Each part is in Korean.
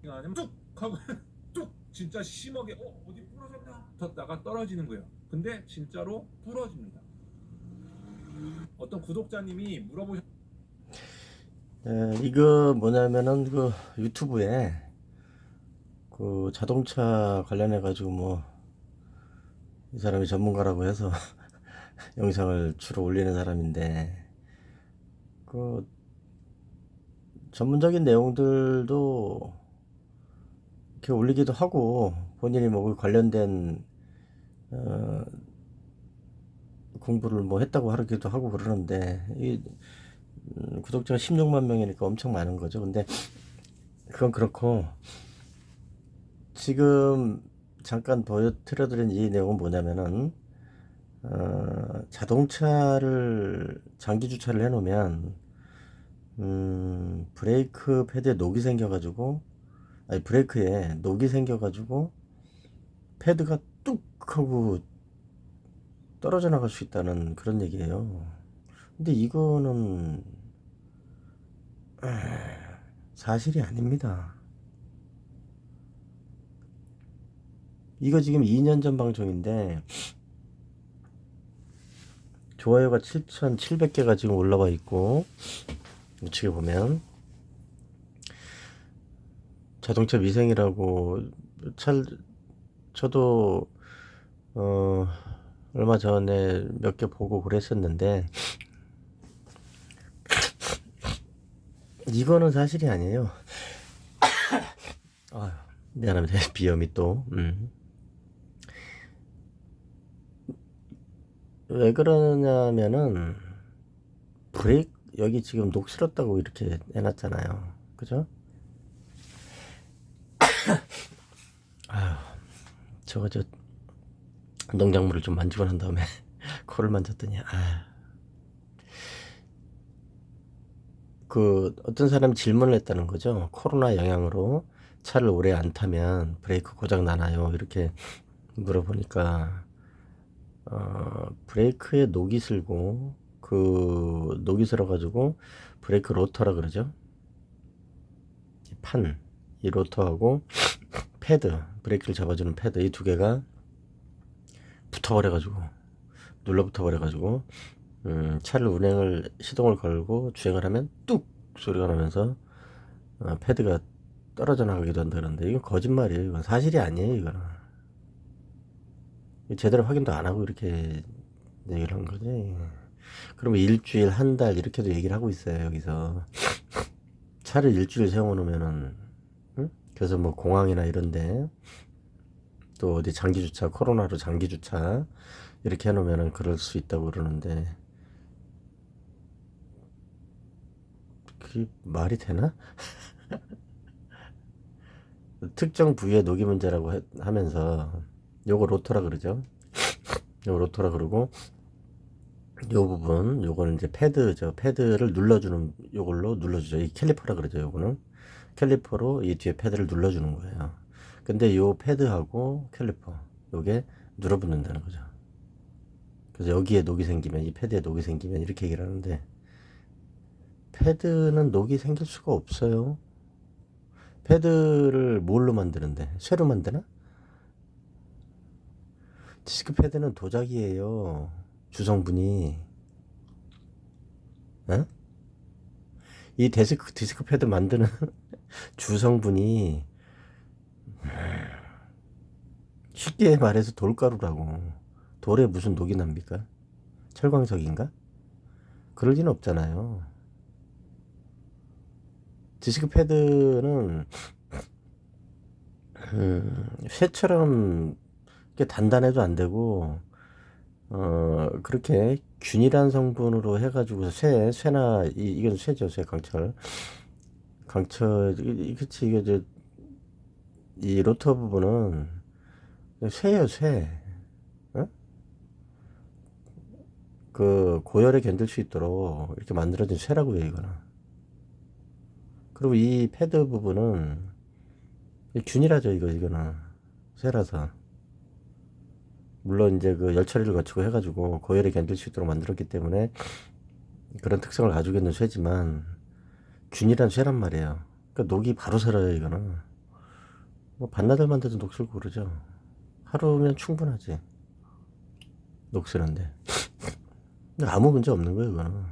아니면 뚝 하고 뚝 진짜 심하게 어디 부러졌나 뒀다가 떨어지는 거예요. 근데 진짜로 부러집니다. 어떤 구독자님이 물어보셨 이거 뭐냐면은 그 유튜브에 그 자동차 관련해 가지고 뭐 이 사람이 전문가라고 해서 영상을 주로 올리는 사람인데 그 전문적인 내용들도 이렇게 올리기도 하고 본인이 뭐 그 관련된 어, 공부를 뭐 했다고 하기도 하고 그러는데 이 구독자가 16만 명이니까 엄청 많은 거죠. 근데 그건 그렇고 지금 잠깐 보여드려드린 이 내용은 뭐냐면은 자동차를 장기 주차를 해놓으면 브레이크 패드에 녹이 생겨가지고 아니 브레이크에 녹이 생겨가지고 패드가 뚝 하고 떨어져 나갈 수 있다는 그런 얘기예요. 근데 이거는 사실이 아닙니다. 이거 지금 2년 전 방송인데 좋아요가 7,700개가 지금 올라와 있고 우측에 보면 자동차 위생이라고 저도 얼마 전에 몇 개 보고 그랬었는데 이거는 사실이 아니에요. 아유, 미안합니다. 비염이 또. 왜 그러냐면은 브레이크 여기 지금 녹슬었다고 이렇게 해놨잖아요. 그죠? 아유, 저 농작물을 좀 만지고 난 다음에 코를 만졌더니 그 어떤 사람이 질문을 했다는 거죠. 코로나 영향으로 차를 오래 안 타면 브레이크 고장 나나요? 이렇게 물어보니까 브레이크에 녹이 슬고 그 녹이 슬어 가지고 브레이크 로터라 그러죠. 이 로터하고 패드, 브레이크를 잡아주는 패드 이 두 개가 붙어버려 가지고 눌러붙어 버려 가지고 차를 시동을 걸고 주행을 하면 뚝 소리가 나면서 패드가 떨어져 나가기도 한다는데 이건 거짓말이에요. 이건 사실이 아니에요. 이거는 제대로 확인도 안 하고 이렇게 얘기를 한 거지. 그러면 일주일, 한 달 이렇게도 얘기를 하고 있어요. 여기서 차를 일주일 세워놓으면은 응? 그래서 뭐 공항이나 이런데 또 어디 장기 주차, 코로나로 장기 주차 이렇게 해놓으면은 그럴 수 있다고 그러는데 그게 말이 되나? 특정 부위의 녹이 문제라고 하면서 요거 로터라 그러죠. 요거 로터라 그러고 요 부분 요거는 이제 패드를 눌러주는 요걸로 눌러주죠. 이 캘리퍼라 그러죠. 요거는 캘리퍼로 이 뒤에 패드를 눌러주는 거예요. 근데 요 패드하고 캘리퍼 요게 눌어붙는다는 거죠. 그래서 여기에 녹이 생기면 이 패드에 녹이 생기면 이렇게 얘기를 하는데 패드는 녹이 생길 수가 없어요. 패드를 뭘로 만드는데 쇠로 만드나? 디스크 패드는 도자기예요. 주성분이. 어? 이 디스크 패드 만드는 주성분이 쉽게 말해서 돌가루라고. 돌에 무슨 녹이 납니까? 철광석인가? 그럴 리는 없잖아요. 디스크 패드는 쇠처럼 이렇게 단단해도 안 되고 그렇게 균일한 성분으로 해가지고 쇠나 이건 쇠죠. 쇠 강철 그치 이게 이 로터 부분은 쇠예요. 쇠. 어? 그 고열에 견딜 수 있도록 이렇게 만들어진 쇠라고 해요. 이거는. 그리고 이 패드 부분은 균일하죠. 이거는 쇠라서. 물론 이제 그 열 처리를 거치고 해가지고 고열에 견딜 수 있도록 만들었기 때문에 그런 특성을 가지고 있는 쇠지만 균일한 쇠란 말이에요. 그러니까 녹이 바로 슬어요. 이거는. 뭐 반나절만 돼도 녹슬고 그러죠. 하루면 충분하지. 녹슬는데. 근데 아무 문제 없는 거예요, 그거는.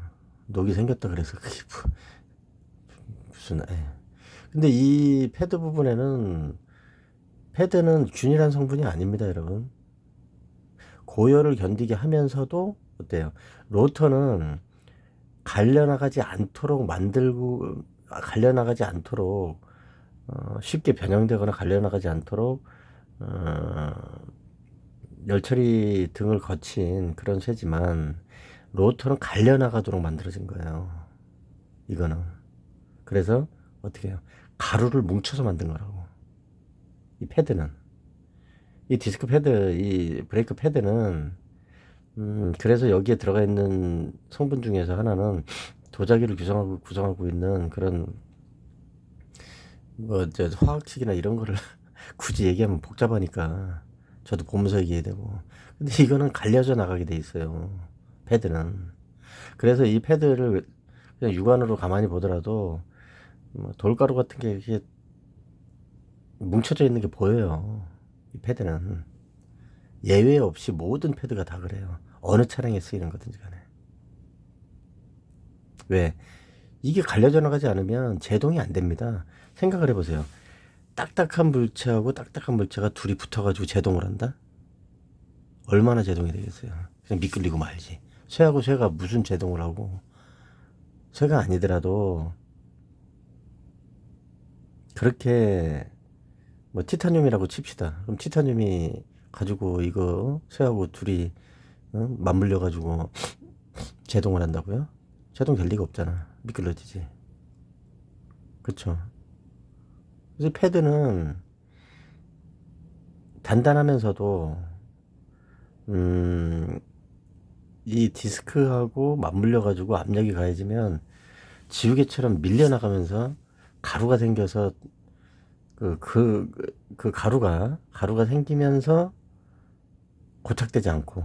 녹이 생겼다 그래서 그게 무슨 근데 이 패드 부분에는 패드는 균일한 성분이 아닙니다, 여러분. 고열을 견디게 하면서도 어때요? 로터는 갈려나가지 않도록 만들고 갈려나가지 않도록 쉽게 변형되거나 갈려나가지 않도록 어, 열처리 등을 거친 그런 쇠지만 로터는 갈려나가도록 만들어진 거예요. 이거는. 그래서 어떻게 해요? 가루를 뭉쳐서 만든 거라고. 이 패드는. 이 디스크 패드, 이 브레이크 패드는 그래서 여기에 들어가 있는 성분 중에서 하나는 도자기를 구성하고 있는 그런 뭐 저 화학식이나 이런 거를 굳이 얘기하면 복잡하니까 저도 보면서 얘기해야 되고. 근데 이거는 갈려져 나가게 돼 있어요. 패드는. 그래서 이 패드를 그냥 육안으로 가만히 보더라도 뭐 돌가루 같은 게 이렇게 뭉쳐져 있는 게 보여요. 이 패드는. 예외 없이 모든 패드가 다 그래요. 어느 차량에 쓰이는 거든지 간에. 왜? 이게 갈려져 나가지 않으면 제동이 안 됩니다. 생각을 해보세요. 딱딱한 물체하고 딱딱한 물체가 둘이 붙어가지고 제동을 한다? 얼마나 제동이 되겠어요? 그냥 미끌리고 말지. 쇠하고 쇠가 무슨 제동을 하고, 쇠가 아니더라도, 그렇게, 뭐, 티타늄이라고 칩시다. 그럼 티타늄이 가지고 이거 쇠하고 둘이, 맞물려가지고 제동을 한다고요? 제동 될 리가 없잖아. 미끌러지지. 그쵸? 그래서 패드는 단단하면서도, 음, 이 디스크하고 맞물려가지고 압력이 가해지면 지우개처럼 밀려나가면서 가루가 생겨서 그 가루가 생기면서 고착되지 않고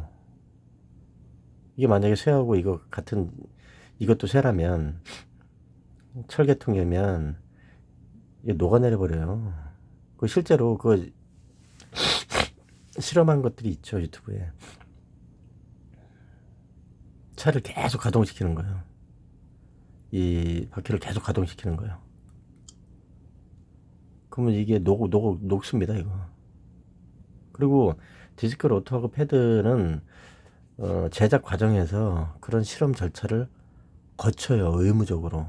이게 만약에 쇠하고 이거 같은 이것도 쇠라면 철계통이면 이게 녹아내려 버려요. 그 실제로 그 실험한 것들이 있죠 유튜브에. 차를 계속 가동시키는 거예요. 이 바퀴를 계속 가동시키는 거예요. 그러면 이게 녹습니다, 이거. 그리고 디스크 로터하고 패드는 제작 과정에서 그런 실험 절차를 거쳐요, 의무적으로.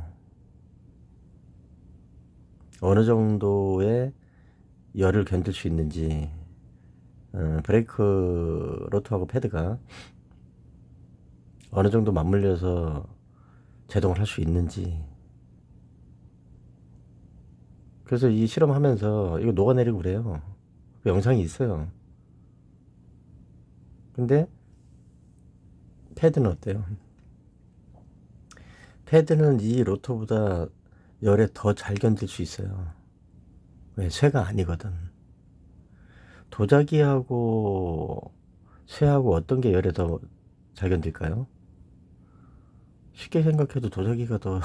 어느 정도의 열을 견딜 수 있는지, 브레이크 로터하고 패드가 어느 정도 맞물려서 제동을 할 수 있는지. 그래서 이 실험하면서 이거 녹아내리고 그래요. 그 영상이 있어요. 근데 패드는 어때요? 패드는 이 로터보다 열에 더 잘 견딜 수 있어요. 왜? 쇠가 아니거든. 도자기하고 쇠하고 어떤 게 열에 더 잘 견딜까요? 쉽게 생각해도 도자기가 더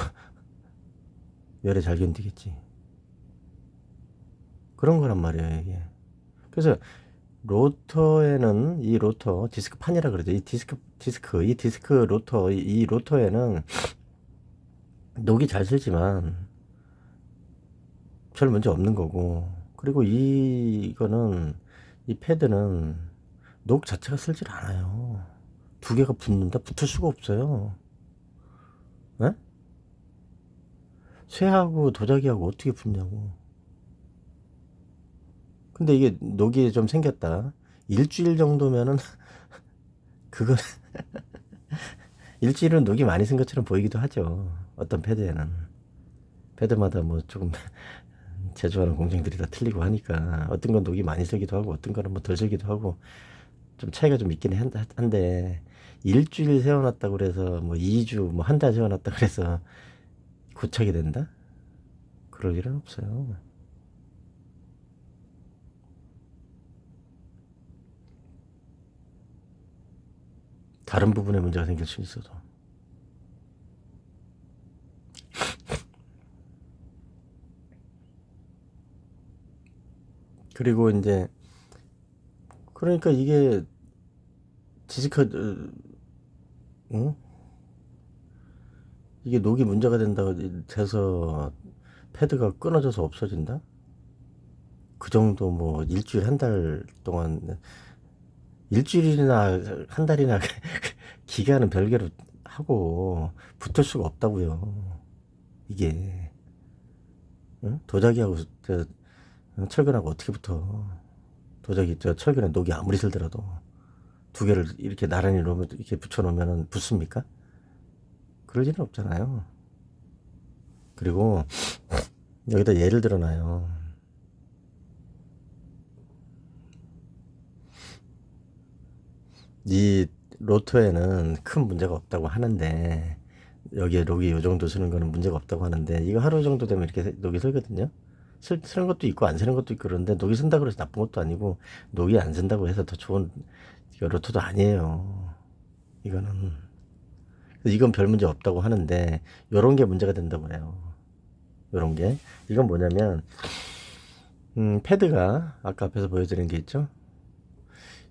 열에 잘 견디겠지. 그런 거란 말이에요, 이게. 그래서 로터에는 이 로터 디스크 판이라 그러죠. 이 디스크 로터 이 로터에는 녹이 잘 슬지만 별 문제 없는 거고. 그리고 이거는 이 패드는 녹 자체가 슬질 않아요. 두 개가 붙는다? 붙을 수가 없어요. 네? 쇠하고 도자기하고 어떻게 붙냐고. 근데 이게 녹이 좀 생겼다. 일주일 정도면은 그거 일주일은 녹이 많이 쓴 것처럼 보이기도 하죠. 어떤 패드에는. 패드마다 뭐 조금 제조하는 공정들이 다 틀리고 하니까 어떤 건 녹이 많이 슬기도 하고 어떤 거는 뭐 덜 슬기도 하고 좀 차이가 좀 있긴 한데 일주일 세워놨다 그래서 뭐 2주 뭐 한 달 세워놨다 그래서 고착이 된다? 그럴 일은 없어요. 다른 부분에 문제가 생길 수 있어도. 그리고 이제 그러니까 이게 디스크 응? 이게 녹이 문제가 된다고 돼서 패드가 끊어져서 없어진다? 그 정도 뭐 일주일 한 달 동안 일주일이나 한 달이나 기간은 별개로 하고 붙을 수가 없다고요. 이게 응? 도자기하고 철근하고 어떻게 붙어? 도자기 철근에 녹이 아무리 슬더라도 두 개를 이렇게 나란히 놓으면 이렇게 붙여놓으면 붙습니까? 그럴 일은 없잖아요. 그리고 여기다 예를 들어놔요. 이 로터에는 큰 문제가 없다고 하는데 여기에 녹이 요 정도 쓰는 거는 문제가 없다고 하는데 이거 하루 정도 되면 이렇게 녹이 슬거든요. 쓰는 것도 있고 안 쓰는 것도 있고 그런데 녹이 쓴다고 해서 나쁜 것도 아니고 녹이 안 쓴다고 해서 더 좋은 로터도 아니에요. 이거는 이건 별 문제 없다고 하는데 요런 게 문제가 된다고 그래요. 요런 게 이건 뭐냐면 패드가 아까 앞에서 보여드린 게 있죠.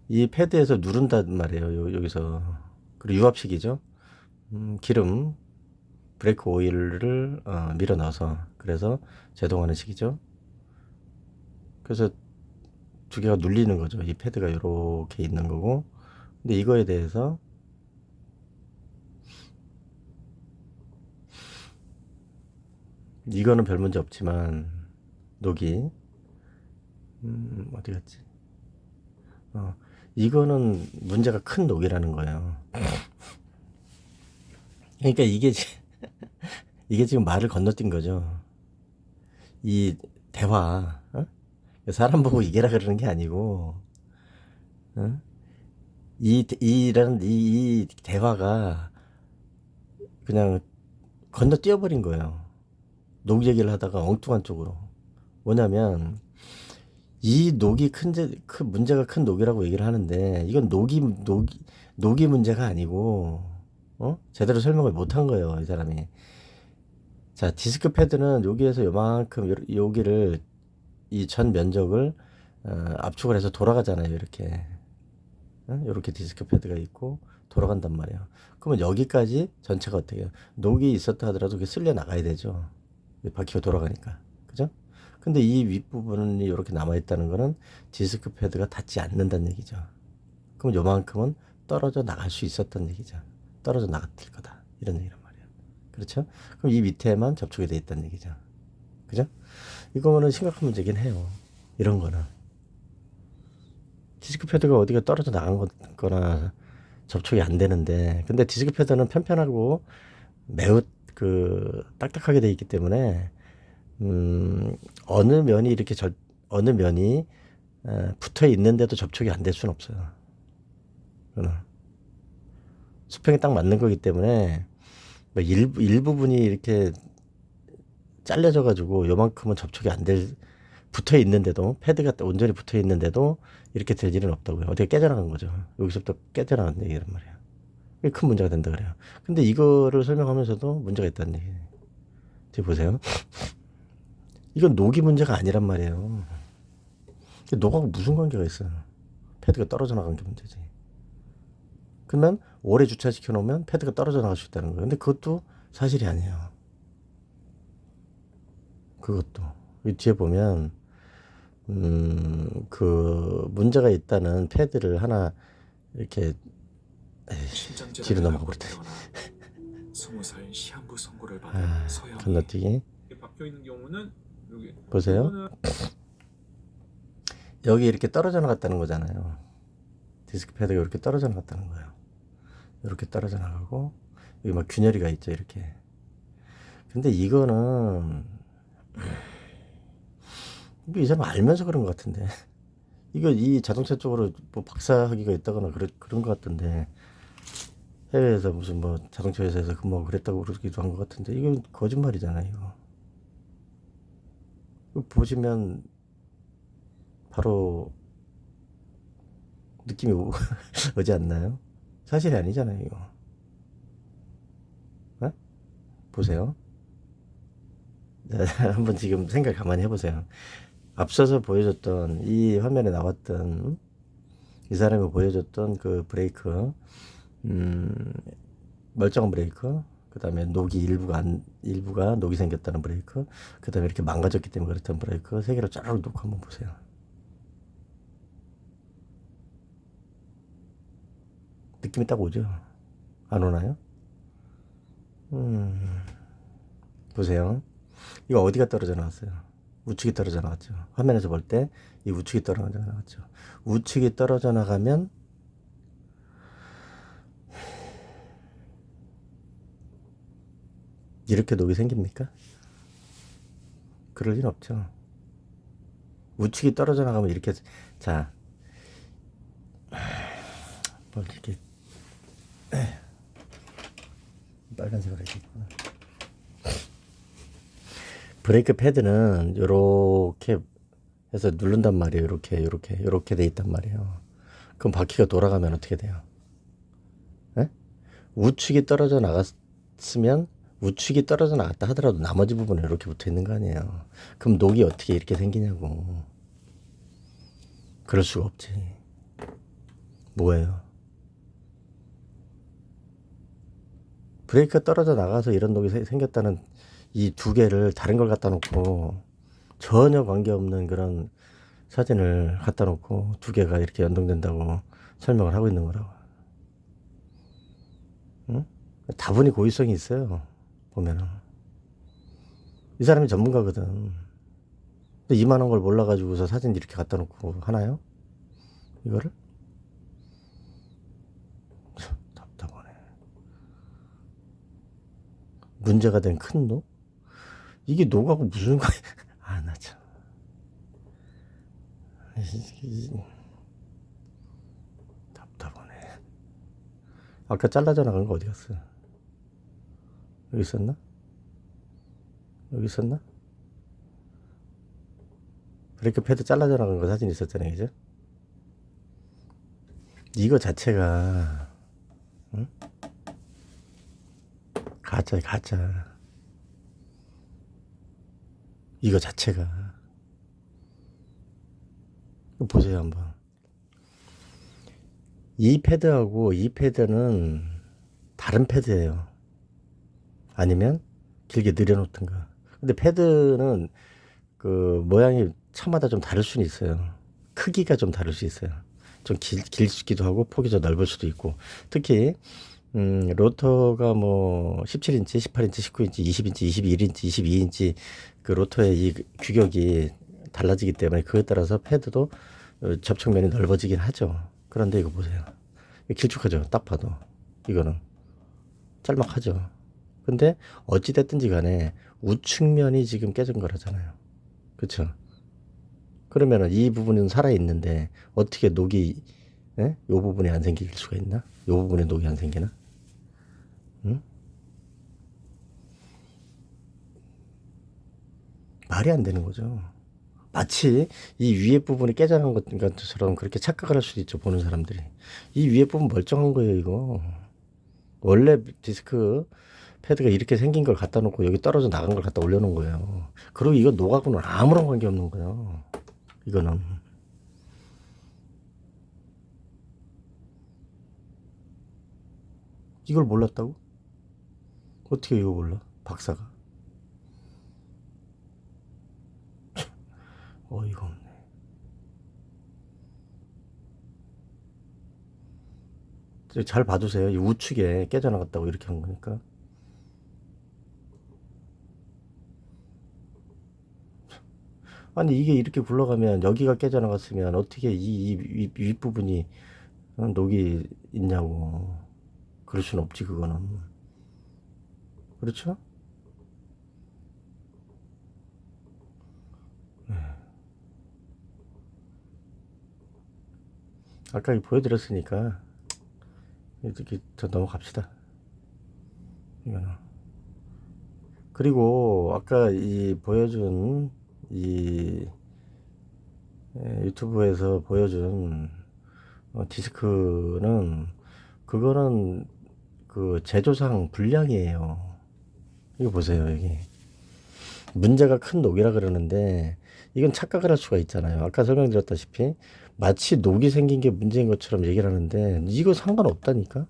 이 패드에서 누른단 말이에요. 여기서 그리고 유압식이죠. 기름 브레이크 오일을 밀어 넣어서 그래서 제동하는 식이죠. 그래서 두 개가 눌리는 거죠. 이 패드가 이렇게 있는 거고. 근데 이거에 대해서 이거는 별 문제 없지만 녹이 어디 갔지? 이거는 문제가 큰 녹이라는 거예요. 그러니까 이게 지금 말을 건너뛴 거죠. 이 대화, 사람 보고 이게라 그러는 게 아니고, 이 대화가 그냥 건너뛰어버린 거예요. 녹 얘기를 하다가 엉뚱한 쪽으로. 뭐냐면, 이 녹이 문제가 큰 녹이라고 얘기를 하는데, 이건 녹이 문제가 아니고, 제대로 설명을 못 한 거예요, 이 사람이. 자, 디스크 패드는 여기에서 요만큼, 여기를, 이 전 면적을, 압축을 해서 돌아가잖아요, 이렇게. 이렇게 디스크 패드가 있고, 돌아간단 말이에요. 그러면 여기까지 전체가 어떻게 해요? 녹이 있었다 하더라도 그게 쓸려 나가야 되죠. 바퀴가 돌아가니까. 그죠? 근데 이 윗부분이 이렇게 남아있다는 거는 디스크 패드가 닿지 않는다는 얘기죠. 그럼 요만큼은 떨어져 나갈 수 있었던 얘기죠. 떨어져 나갔을 거다. 이런 얘기란 말이에요. 그렇죠? 그럼 이 밑에만 접촉이 돼 있다는 얘기죠. 그죠? 이거는 심각한 문제긴 해요. 이런 거는. 디스크 패드가 어디가 떨어져 나간 거나 접촉이 안 되는데, 근데 디스크 패드는 편편하고 매우 딱딱하게 돼 있기 때문에, 어느 면이 어느 면이 붙어 있는데도 접촉이 안 될 수는 없어요. 수평이 딱 맞는 거기 때문에 뭐 일부분이 이렇게 잘려져 가지고 요만큼은 접촉이 안 붙어 있는데도 패드가 온전히 붙어 있는데도 이렇게 될 일은 없다고요. 어떻게 깨져나간 거죠. 여기서부터 깨져나간 얘기란 말이에요. 이게 큰 문제가 된다 그래요. 근데 이거를 설명하면서도 문제가 있다는 얘기예요. 지금 보세요. 이건 녹이 문제가 아니란 말이에요. 녹하고 무슨 관계가 있어요. 패드가 떨어져 나간 게 문제지. 그러면 오래 주차시켜 놓으면 패드가 떨어져 나갈 수 있다는 거예요. 근데 그것도 사실이 아니에요. 그것도 뒤에 보면 그 문제가 있다는 패드를 하나 이렇게 뒤로 넘어가 버렸다. 20살 시한부 선고를 받은 아, 서영이. 건너뛰기. 박혀 있는 경우는 여기 보세요. 이거는 여기 이렇게 떨어져 나갔다는 거잖아요. 디스크 패드가 이렇게 떨어져 나갔다는 거예요. 이렇게 떨어져 나가고 여기 막 균열이가 있죠, 이렇게. 근데 이거는 이 사람 알면서 그런 것 같은데. 이 자동차 쪽으로 뭐 박사학위가 있다거나 그런 것 같던데. 해외에서 무슨 뭐 자동차 회사에서 근무하고 그랬다고 그러기도 한 것 같은데. 이건 거짓말이잖아요, 이거. 이거 보시면 바로 느낌이 오지 않나요? 사실이 아니잖아요, 이거. 보세요. 한번 지금 생각 가만히 해보세요. 앞서서 보여줬던 이 화면에 나왔던 이 사람이 보여줬던 그 브레이크, 멀쩡한 브레이크, 그 다음에 녹이 일부가 녹이 생겼다는 브레이크, 그 다음에 이렇게 망가졌기 때문에 그렇다는 브레이크, 세 개를 쫙 놓고 한번 보세요. 느낌이 딱 오죠? 안 오나요? 보세요. 이거 어디가 떨어져 나왔어요? 우측이 떨어져 나왔죠. 화면에서 볼 때 이 우측이 떨어져 나왔죠. 우측이 떨어져 나가면 이렇게 녹이 생깁니까? 그럴 리는 없죠. 우측이 떨어져 나가면 이렇게, 자, 뭐 이렇게 빨간색으로 이렇게 있구나. 브레이크 패드는 이렇게 해서 누른단 말이에요. 이렇게 돼 있단 말이에요. 그럼 바퀴가 돌아가면 어떻게 돼요? 에? 우측이 떨어져 나갔으면 우측이 떨어져 나갔다 하더라도 나머지 부분에 이렇게 붙어 있는 거 아니에요. 그럼 녹이 어떻게 이렇게 생기냐고. 그럴 수가 없지. 뭐예요? 브레이크가 떨어져 나가서 이런 녹이 생겼다는 이 두 개를 다른 걸 갖다 놓고 전혀 관계없는 그런 사진을 갖다 놓고 두 개가 이렇게 연동된다고 설명을 하고 있는 거라고. 응? 다분히 고의성이 있어요. 보면은 이 사람이 전문가거든. 근데 이만한 걸 몰라가지고서 사진 이렇게 갖다 놓고 하나요? 이거를? 참, 답답하네. 문제가 된 큰 녹? 이게 녹하고 무슨 관계? 아, 나 참. 답답하네. 아까 잘라져 나간 거 어디 갔어? 여기 있었나? 여기 있었나? 브레이크 패드 잘라져 나간 거 사진 있었잖아요, 그죠? 이거 자체가, 응? 가짜야, 가짜. 이거 자체가. 보세요, 한번. 이 패드하고 이 패드는 다른 패드예요. 아니면 길게 늘여놓든가. 근데 패드는 그 모양이 차마다 좀 다를 수는 있어요. 크기가 좀 다를 수 있어요. 좀 길기도 하고 폭이 좀 넓을 수도 있고. 특히 로터가 뭐 17인치, 18인치, 19인치, 20인치, 21인치, 22인치 그 로터의 이 규격이 달라지기 때문에 그에 따라서 패드도 접촉면이 넓어지긴 하죠. 그런데 이거 보세요. 길쭉하죠. 딱 봐도. 이거는 짤막하죠. 근데 어찌 됐든지 간에 우측면이 지금 깨진 거라잖아요. 그쵸? 그러면은 이 부분은 살아있는데 어떻게 녹이 요 부분에 안 생길 수가 있나? 요 부분에 녹이 안 생기나? 응? 말이 안 되는 거죠. 마치 이 위에 부분이 깨져나간 것처럼 그렇게 착각을 할 수도 있죠. 보는 사람들이. 이 위에 부분 멀쩡한 거예요, 이거. 원래 디스크 패드가 이렇게 생긴 걸 갖다 놓고 여기 떨어져 나간 걸 갖다 올려놓은 거예요. 그리고 이거 녹하고는 아무런 관계 없는 거예요. 이거는. 이걸 몰랐다고? 어떻게 이거 몰라? 박사가. 어이가 없네. 잘 봐주세요. 이 우측에 깨져나갔다고 이렇게 한 거니까. 아니 이게 이렇게 굴러가면 여기가 깨져나갔으면 어떻게 이 윗부분이 녹이 있냐고. 그럴 순 없지 그거는. 그렇죠? 네. 아까 보여드렸으니까 이렇게 더 넘어갑시다. 이거는. 그리고 아까 이 보여준 이 유튜브에서 보여준 디스크는 그거는 그 제조상 불량이에요. 이거 보세요 여기 문제가 큰 녹이라 그러는데 이건 착각을 할 수가 있잖아요. 아까 설명드렸다시피 마치 녹이 생긴 게 문제인 것처럼 얘기를 하는데 이거 상관없다니까.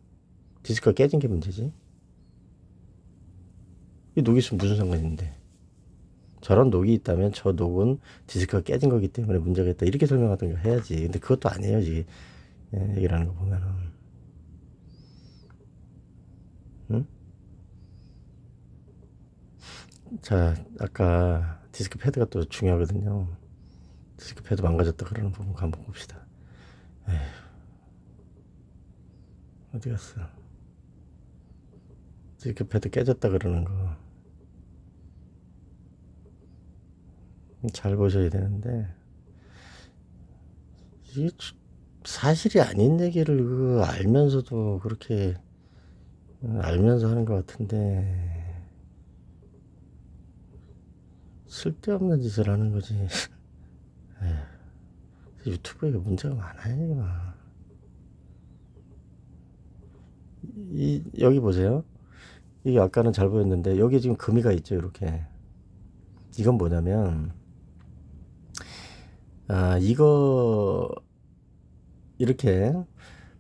디스크가 깨진 게 문제지. 이 녹이 있으면 무슨 상관이 있는데. 저런 녹이 있다면 저 녹은 디스크가 깨진 거기 때문에 문제가 있다. 이렇게 설명하던가 해야지. 근데 그것도 아니에요. 지금 얘기를 하는 거 보면은. 응? 자, 아까 디스크 패드가 또 중요하거든요. 디스크 패드 망가졌다 그러는 부분 한번 봅시다. 에휴, 어디 갔어? 디스크 패드 깨졌다 그러는 거. 잘 보셔야 되는데, 이게 사실이 아닌 얘기를 알면서도 그렇게 알면서 하는 것 같은데, 쓸데없는 짓을 하는 거지. 에휴, 유튜브에 문제가 많아요. 여기 보세요. 이게 아까는 잘 보였는데 여기 지금 금이가 있죠. 이렇게. 이건 뭐냐면 이거 이렇게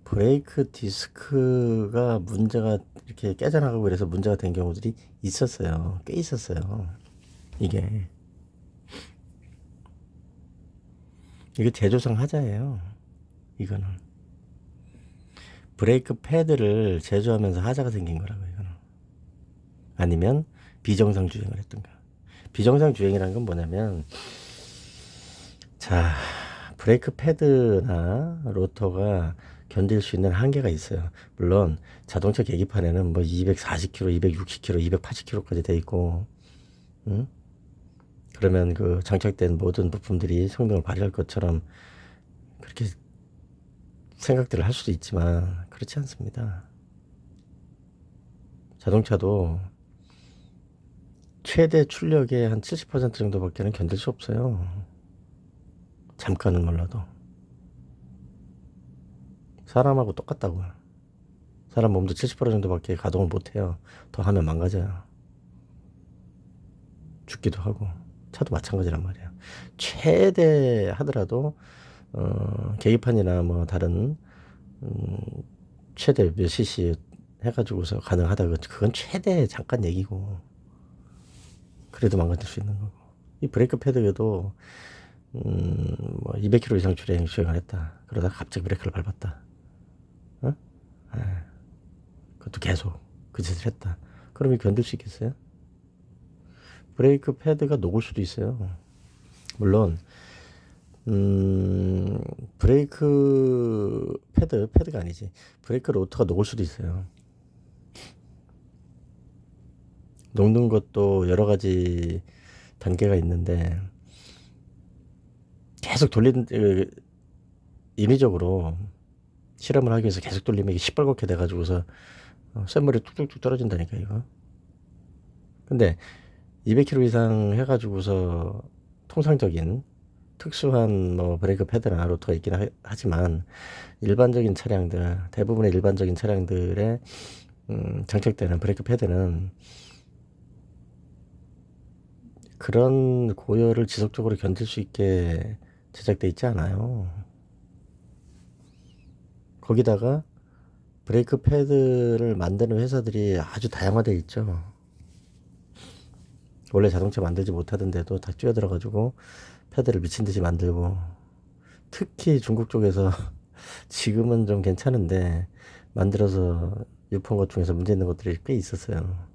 브레이크 디스크가 문제가 이렇게 깨져나가고 그래서 문제가 된 경우들이 있었어요. 꽤 있었어요. 이게 제조상 하자예요. 이거는 브레이크 패드를 제조하면서 하자가 생긴 거라고. 이거는 아니면 비정상 주행을 했던가. 비정상 주행이라는 건 뭐냐면, 자, 브레이크 패드나 로터가 견딜 수 있는 한계가 있어요. 물론 자동차 계기판에는 뭐 240km, 260km, 280km까지 돼 있고, 응? 그러면 그 장착된 모든 부품들이 성능을 발휘할 것처럼 그렇게 생각들을 할 수도 있지만 그렇지 않습니다. 자동차도 최대 출력의 한 70% 정도밖에는 견딜 수 없어요. 잠깐은 몰라도. 사람하고 똑같다고요. 사람 몸도 70% 정도밖에 가동을 못해요. 더 하면 망가져요. 죽기도 하고. 차도 마찬가지란 말이에요. 최대 하더라도 계기판이나 뭐 다른 최대 몇 cc 해가지고서 가능하다. 그건 최대 잠깐 얘기고. 그래도 망가질 수 있는 거고. 이 브레이크 패드에도 뭐 200km 이상 주행을 했다. 그러다가 갑자기 브레이크를 밟았다. 어? 그것도 계속 그 짓을 했다. 그럼 이 견딜 수 있겠어요? 브레이크 패드가 녹을 수도 있어요. 물론 브레이크 패드가 아니지. 브레이크 로터가 녹을 수도 있어요. 녹는 것도 여러 가지 단계가 있는데 계속 인위적으로 실험을 하기 위해서 계속 돌리면 이게 시뻘겋게 돼가지고서 쇳물이 뚝뚝뚝 떨어진다니까 이거. 근데 200km 이상 해가지고서 통상적인 특수한 뭐 브레이크 패드나 로터가 있긴 하지만 일반적인 차량들, 대부분의 일반적인 차량들에 장착되는 브레이크 패드는 그런 고열을 지속적으로 견딜 수 있게 제작돼 있지 않아요. 거기다가 브레이크 패드를 만드는 회사들이 아주 다양화되어 있죠. 원래 자동차 만들지 못하던데도 다 뛰어들어가지고 패드를 미친 듯이 만들고, 특히 중국 쪽에서 지금은 좀 괜찮은데 만들어서 유포한 것 중에서 문제 있는 것들이 꽤 있었어요.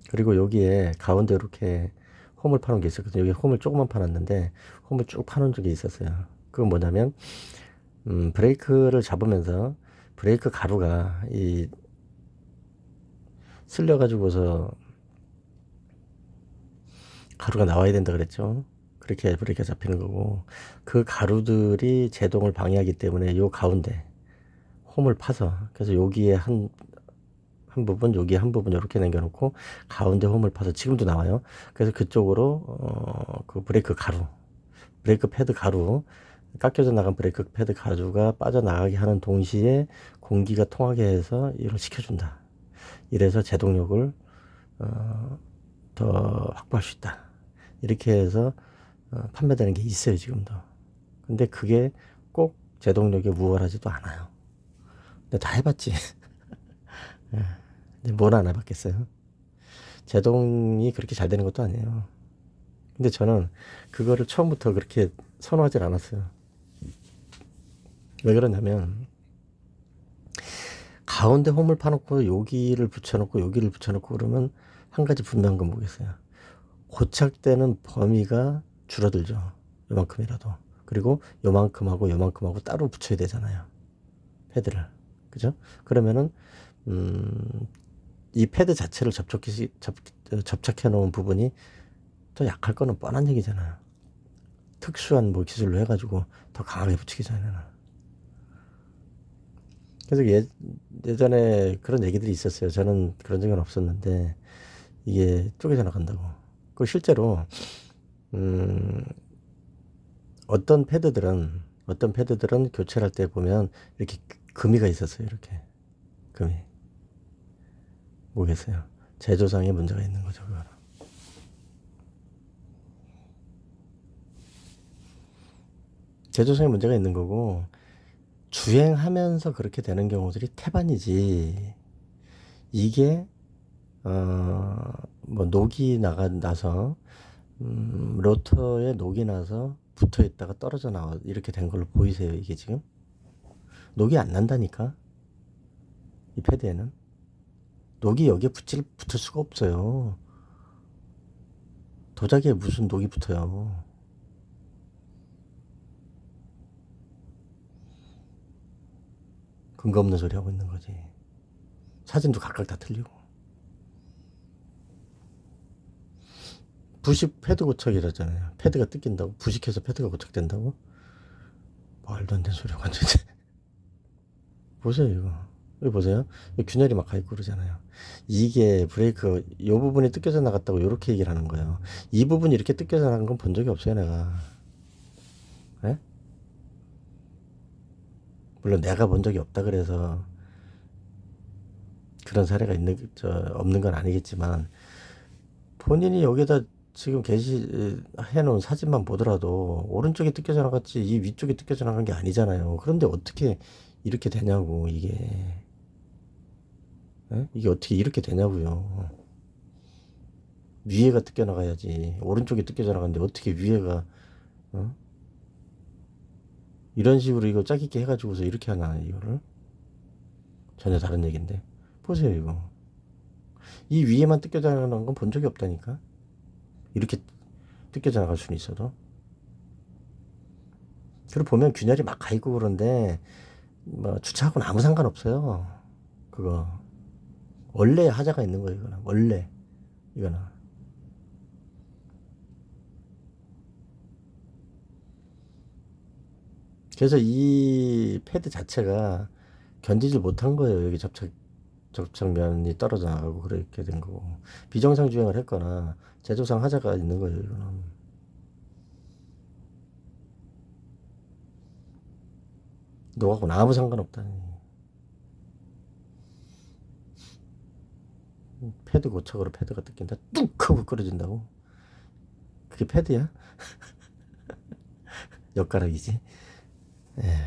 그리고 여기에 가운데 이렇게 홈을 파놓은 게 있었거든요. 여기 홈을 조금만 파놨는데 홈을 쭉 파놓은 적이 있었어요. 그건 뭐냐면 브레이크를 잡으면서 브레이크 가루가 쓸려가지고서 가루가 나와야 된다 그랬죠. 그렇게 브레이크가 잡히는 거고, 그 가루들이 제동을 방해하기 때문에 요 가운데 홈을 파서, 그래서 여기에 한 부분, 여기에 한 부분 이렇게 남겨놓고 가운데 홈을 파서 지금도 나와요. 그래서 그쪽으로 그 브레이크 패드 가루, 깎여져 나간 브레이크 패드 가루가 빠져나가게 하는 동시에 공기가 통하게 해서 이걸 시켜준다. 이래서 제동력을 더 확보할 수 있다. 이렇게 해서 판매되는 게 있어요, 지금도. 근데 그게 꼭 제동력에 우월하지도 않아요. 근데 다 해봤지. 근데 뭘 안 해봤겠어요? 제동이 그렇게 잘 되는 것도 아니에요. 근데 저는 그거를 처음부터 그렇게 선호하지 않았어요. 왜 그러냐면 가운데 홈을 파놓고 여기를 붙여놓고 여기를 붙여놓고 그러면 한 가지 분명한 건 뭐겠어요? 고착되는 범위가 줄어들죠. 요만큼이라도. 그리고 요만큼하고 요만큼하고 따로 붙여야 되잖아요. 패드를. 그죠? 그러면은 이 패드 자체를 접착해 놓은 부분이 더 약할 거는 뻔한 얘기잖아요. 특수한 뭐 기술로 해가지고 더 강하게 붙이기 전에는. 그래서 예전에 그런 얘기들이 있었어요. 저는 그런 적은 없었는데 이게 쪼개져 나간다고. 그 실제로 어떤 패드들은 교체를 할 때 보면 이렇게 금이가 있었어요. 이렇게 금이. 뭐겠어요? 제조상에 문제가 있는 거죠. 그거는. 제조상에 문제가 있는 거고 주행하면서 그렇게 되는 경우들이 태반이지. 이게 뭐 녹이 나서 로터에 녹이 나서 붙어 있다가 떨어져 나와 이렇게 된 걸로 보이세요? 이게 지금 녹이 안 난다니까. 이 패드에는 녹이 여기에 붙을 수가 없어요. 도자기에 무슨 녹이 붙어요. 근거 없는 소리 하고 있는 거지. 사진도 각각 다 틀리고. 부식 패드 고착이라잖아요. 패드가 뜯긴다고? 부식해서 패드가 고착된다고? 말도 안 되는 소리가 완전히. 보세요 이거. 여기 보세요. 여기 균열이 막 가있고 그러잖아요. 이게 브레이크 이 부분이 뜯겨져 나갔다고 이렇게 얘기를 하는 거예요. 이 부분이 이렇게 뜯겨져 나간 건 본 적이 없어요 내가. 네? 물론 내가 본 적이 없다 그래서 그런 사례가 없는 건 아니겠지만 본인이 여기다 지금 게시해 놓은 사진만 보더라도 오른쪽에 뜯겨져 나갔지 이 위쪽에 뜯겨져 나간 게 아니잖아요. 그런데 어떻게 이렇게 되냐고 이게. 에? 이게 어떻게 이렇게 되냐고요. 위에가 뜯겨 나가야지. 오른쪽에 뜯겨져 나갔는데 어떻게 위에가 이런 식으로 이거 짜깁기 해가지고서 이렇게 하나 이거를. 전혀 다른 얘기인데 보세요 이거. 이 위에만 뜯겨져 나가는 건 본 적이 없다니까. 이렇게 뜯겨져 나갈 수는 있어도. 그리고 보면 균열이 막 가있고 그런데 뭐 주차하고는 아무 상관없어요. 그거 원래 하자가 있는 거예요. 이거는 원래 이거는. 그래서 이 패드 자체가 견디질 못한 거예요. 여기 접착면이 떨어져 나가고 그렇게 된 거고. 비정상 주행을 했거나 제조상 하자가 있는 거예요. 이거는. 너하고는 아무 상관없다니. 패드 고착으로 패드가 뜯긴다. 뚝 하고 끊어진다고. 그게 패드야? 엿가락이지. 예.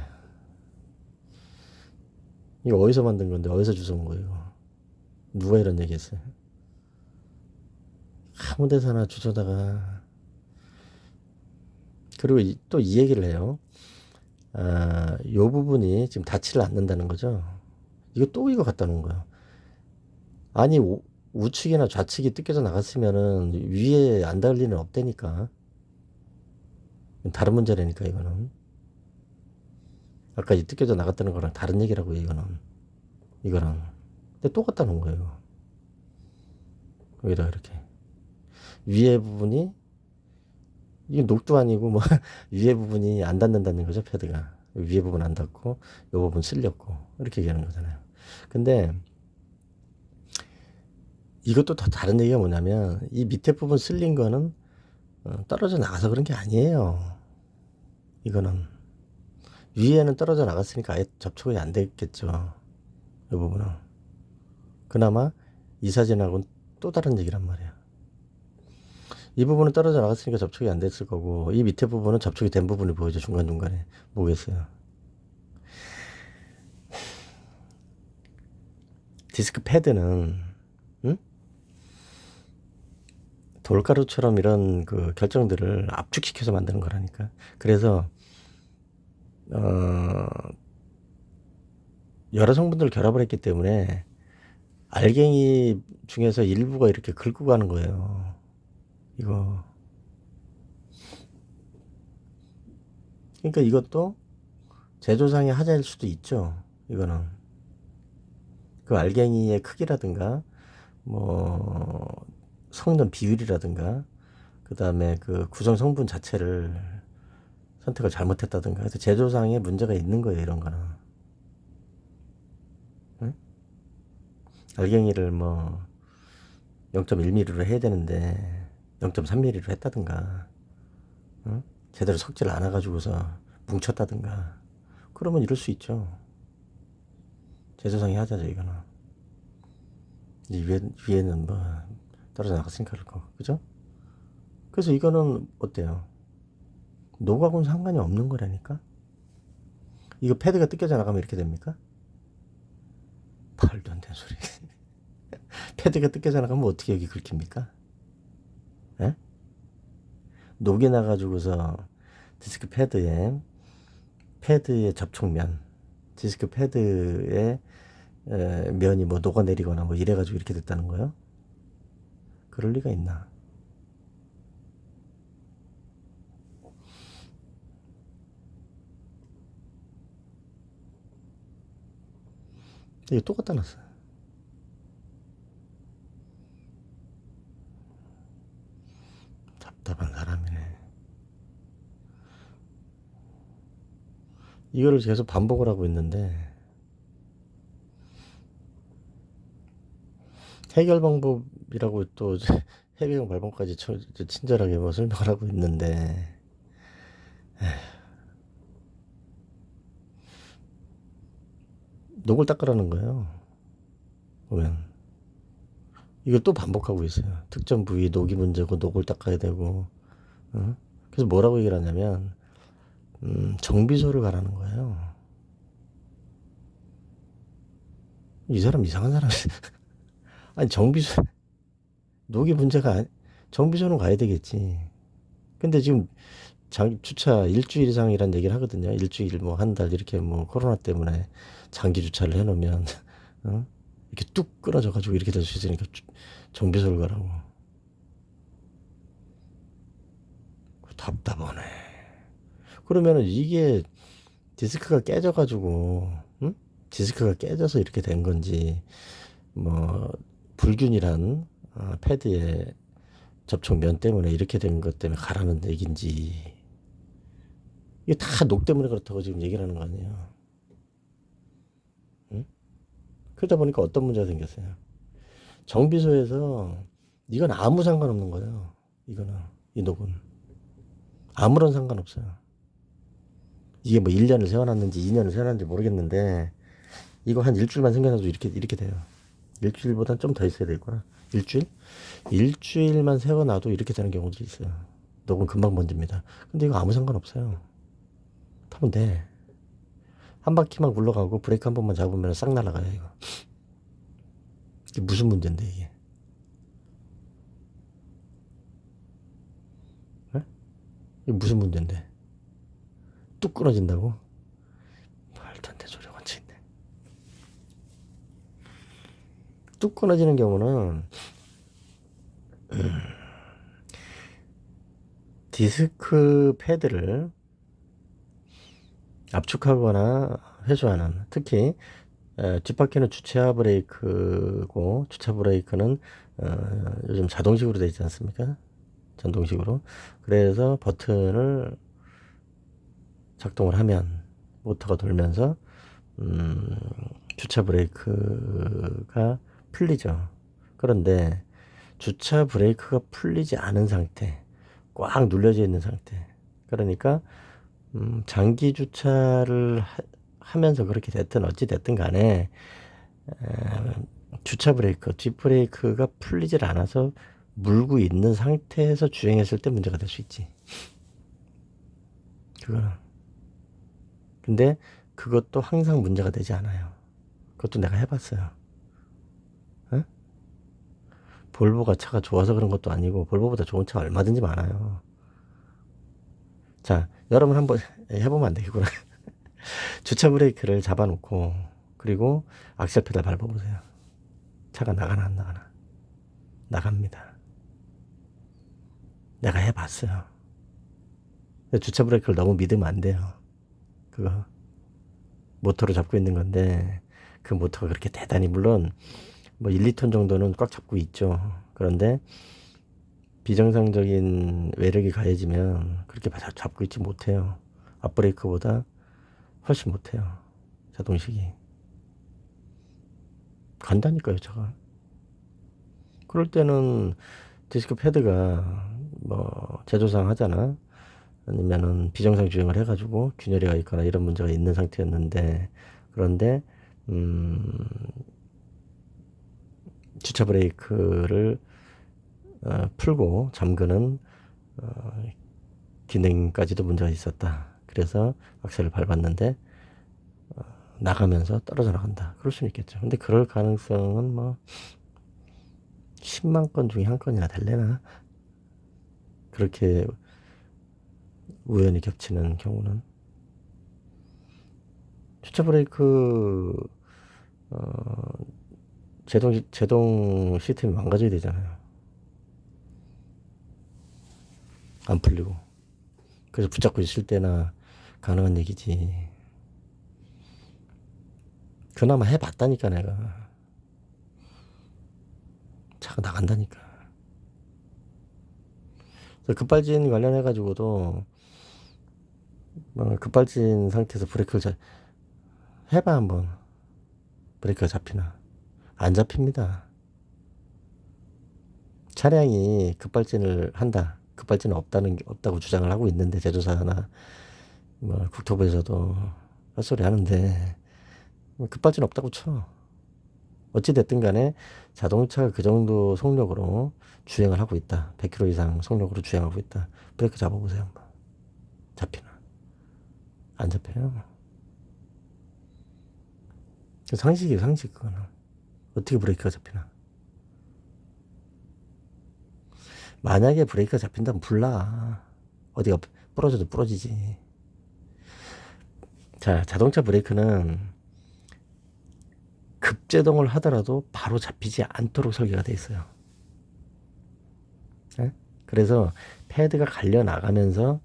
이거 어디서 만든 건데 어디서 주워온 거예요? 누가 이런 얘기 했어요? 아무 데서나 주워다가. 그리고 또 이 얘기를 해요. 요 부분이 지금 닿지를 않는다는 거죠. 이거 갖다 놓은 거야. 아니 우측이나 좌측이 뜯겨져 나갔으면은 위에 안 닿을 리는 없다니까. 다른 문제라니까 이거는. 아까 이 뜯겨져 나갔다는 거랑 다른 얘기라고 이거는. 근데 또 갖다 놓은 거예요. 여기다 이렇게 위에 부분이 이게 녹도 아니고 뭐 위에 부분이 안 닿는다는 거죠. 패드가 위에 부분 안 닿고 요 부분 쓸렸고 이렇게 얘기하는 거잖아요. 근데 이것도 더 다른 얘기가 뭐냐면 이 밑에 부분 쓸린 거는 떨어져 나가서 그런 게 아니에요. 이거는 위에는 떨어져 나갔으니까 아예 접촉이 안 됐겠죠. 이 부분은. 그나마 이 사진하고는 또 다른 얘기란 말이야. 이 부분은 떨어져 나갔으니까 접촉이 안 됐을 거고 이 밑에 부분은 접촉이 된 부분이 보이죠. 중간중간에 뭐겠어요. 디스크 패드는 돌가루처럼 이런 그 결정들을 압축시켜서 만드는 거라니까. 그래서 여러 성분들 결합을 했기 때문에 알갱이 중에서 일부가 이렇게 긁고 가는 거예요. 이거. 그러니까 이것도 제조상의 하자일 수도 있죠. 이거는 그 알갱이의 크기라든가 뭐 성분 비율이라든가 그 다음에 그 구성 성분 자체를 선택을 잘못했다든가 해서 제조상에 문제가 있는 거예요. 이런 거는. 응? 알갱이를 뭐 0.1mm로 해야 되는데 0.3mm로 했다든가 응? 제대로 섞질 않아 가지고서 뭉쳤다든가 그러면 이럴 수 있죠. 제조상의 하자죠. 이거는 이 위에는 뭐 떨어져 나갔으니까 그렇고 그죠? 그래서 이거는 어때요? 노각은 상관이 없는 거라니까. 이거 패드가 뜯겨져 나가면 이렇게 됩니까? 말도 안 되는 소리. 패드가 뜯겨져 나가면 어떻게 여기 긁힙니까? 에? 녹이 나가지고서 디스크 패드의 접촉면, 디스크 패드의 면이 뭐 녹아내리거나 뭐 이래가지고 이렇게 됐다는 거예요? 그럴 리가 있나? 이거 또 갖다 놨어요. 답답한 사람이네. 이거를 계속 반복을 하고 있는데 해결 방법이라고 또 해결 방법까지 친절하게 뭐 설명을 하고 있는데 녹을 닦으라는 거예요. 보면 이걸 또 반복하고 있어요. 특정 부위 녹이 문제고 녹을 닦아야 되고 그래서 뭐라고 얘기를 하냐면 정비소를 가라는 거예요. 이 사람 이상한 사람. 아니 정비소 녹이 문제가 정비소는 가야 되겠지. 근데 지금 주차 일주일 이상이란 얘기를 하거든요. 일주일 뭐 한 달 이렇게 뭐 코로나 때문에 장기 주차를 해놓으면 이렇게 뚝 끊어져 가지고 이렇게 될 수 있으니까 정비소를 가라고. 답답하네. 그러면은 이게 디스크가 깨져 가지고 디스크가 깨져서 이렇게 된 건지 뭐 불균이란 패드의 접촉면 때문에 이렇게 된 것 때문에 가라는 얘기인지 이게 다 녹 때문에 그렇다고 지금 얘기를 하는 거 아니에요. 응? 그러다 보니까 어떤 문제가 생겼어요. 정비소에서 이건 아무 상관없는 거예요. 이거는 이 녹은 아무런 상관없어요. 이게 뭐 1년을 세워놨는지 2년을 세워놨는지 모르겠는데 이거 한 일주일만 생겨나도 이렇게 돼요. 일주일보단 좀 더 있어야 되겠구나. 일주일만 세워놔도 이렇게 되는 경우도 있어요. 녹은 금방 번집니다. 근데 이거 아무 상관없어요. 타면 돼. 한 바퀴만 굴러가고 브레이크 한 번만 잡으면 싹 날아가요. 이게 무슨 문제인데 이게? 네? 이게 무슨 문제인데? 뚝 끊어진다고? 말도 안 되는 소리가 원체 있네. 뚝 끊어지는 경우는 디스크 패드를 압축하거나 회수하는, 특히 뒷바퀴는 주차 브레이크고 주차 브레이크는 요즘 자동식으로 되어 있지 않습니까? 전동식으로. 그래서 버튼을 작동을 하면 모터가 돌면서 주차 브레이크가 풀리죠. 그런데 주차 브레이크가 풀리지 않은 상태, 꽉 눌려져 있는 상태, 그러니까 장기 주차를 하면서 그렇게 됐든 어찌 됐든 간에 주차 브레이크, 뒷 브레이크가 풀리질 않아서 물고 있는 상태에서 주행했을 때 문제가 될 수 있지. 그거는. 근데 그것도 항상 문제가 되지 않아요. 그것도 내가 해봤어요. 어? 볼보가 차가 좋아서 그런 것도 아니고 볼보보다 좋은 차 얼마든지 많아요. 자, 여러분 한번 해보면 안 되겠구나. 주차 브레이크를 잡아놓고 그리고 악셀 페달 밟아보세요. 차가 나가나 안 나가나. 나갑니다. 내가 해봤어요. 주차 브레이크를 너무 믿으면 안 돼요. 그거 모터로 잡고 있는 건데 그 모터가 그렇게 대단히 물론 뭐 1, 2톤 정도는 꽉 잡고 있죠. 그런데 비정상적인 외력이 가해지면 그렇게 잡고 있지 못해요. 앞브레이크보다 훨씬 못해요. 자동식이. 간다니까요, 차가. 그럴 때는 디스크 패드가 뭐 제조상 하잖아. 아니면은 비정상 주행을 해가지고 균열이가 있거나 이런 문제가 있는 상태였는데 그런데 주차 브레이크를 풀고 잠그는 기능까지도 문제가 있었다. 그래서 악셀을 밟았는데 나가면서 떨어져 나간다. 그럴 수는 있겠죠. 근데 그럴 가능성은 뭐 10만 건 중에 한 건이나 될래나? 그렇게 우연히 겹치는 경우는. 주차 브레이크 제동 시스템이 망가져야 되잖아요. 안 풀리고. 그래서 붙잡고 있을 때나 가능한 얘기지. 그나마 해봤다니까 내가. 차가 나간다니까. 그래서 급발진 관련해가지고도 급발진 상태에서 브레이크를 해봐 한번. 브레이크가 잡히나. 안 잡힙니다. 차량이 급발진을 한다. 급발진은 없다고 주장을 하고 있는데 제조사나 뭐 국토부에서도 헛소리 하는데 급발진 없다고 쳐. 어찌 됐든 간에 자동차가 그 정도 속력으로 주행을 하고 있다. 100km 이상 속력으로 주행하고 있다. 브레이크 잡아보세요 한번. 잡히나. 안 잡혀요. 상식이에요, 상식. 그거는 어떻게 브레이크가 잡히나. 만약에 브레이크가 잡힌다면 불나. 어디가 부러져도 부러지지. 자, 자동차 브레이크는 급제동을 하더라도 바로 잡히지 않도록 설계가 돼 있어요. 네? 그래서 패드가 갈려 나가면서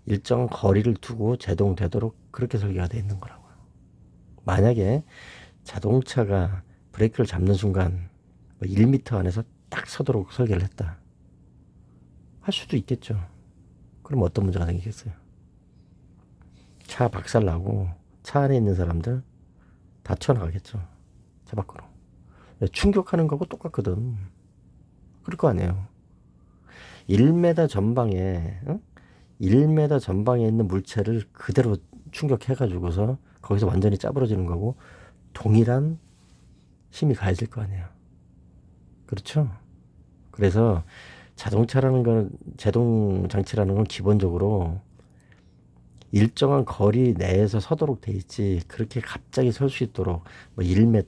일정 거리를 두고 제동되도록 그렇게 설계가 돼 있는 거라고요. 만약에 자동차가 브레이크를 잡는 순간 1m 안에서 딱 서도록 설계를 했다. 할 수도 있겠죠. 그럼 어떤 문제가 생기겠어요? 차 박살 나고 차 안에 있는 사람들 다 튀어나가겠죠. 차 밖으로. 충격하는 거하고 똑같거든. 그럴 거 아니에요. 1m 전방에 1m 전방에 있는 물체를 그대로 충격해가지고서 거기서 완전히 짜부러지는 거고 동일한 힘이 가해질 거 아니에요. 그렇죠? 그래서 자동차라는 건, 제동 장치라는 건 기본적으로 일정한 거리 내에서 서도록 돼 있지, 그렇게 갑자기 설 수 있도록 뭐 1m,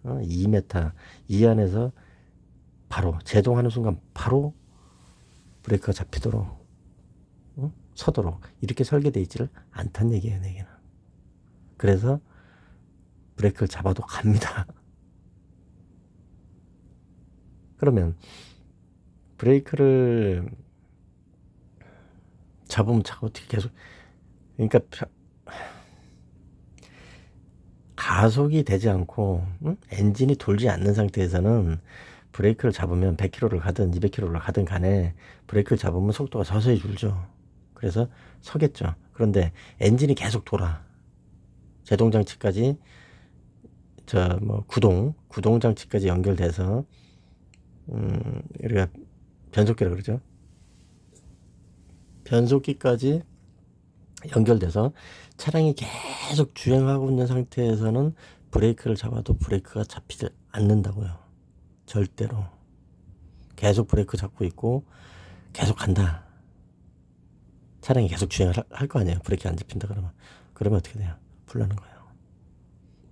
2m 이 안에서 바로 제동하는 순간 바로 브레이크가 잡히도록 서도록 이렇게 설계되어 있지를 않다는 얘기예요, 내게는. 그래서 브레이크를 잡아도 갑니다. 그러면 브레이크를 잡으면 차가 어떻게 계속, 그러니까 가속이 되지 않고 엔진이 돌지 않는 상태에서는 브레이크를 잡으면 100km를 가든 200km를 가든 간에 브레이크를 잡으면 속도가 서서히 줄죠. 그래서 서겠죠. 그런데 엔진이 계속 돌아. 제동 장치까지 구동 장치까지 연결돼서 우리가 변속기라 그러죠. 변속기까지 연결돼서 차량이 계속 주행하고 있는 상태에서는 브레이크를 잡아도 브레이크가 잡히지 않는다고요. 절대로. 계속 브레이크 잡고 있고 계속 간다. 차량이 계속 주행을 할 거 아니에요. 브레이크 안 잡힌다 그러면 어떻게 돼요? 불 나는 거예요.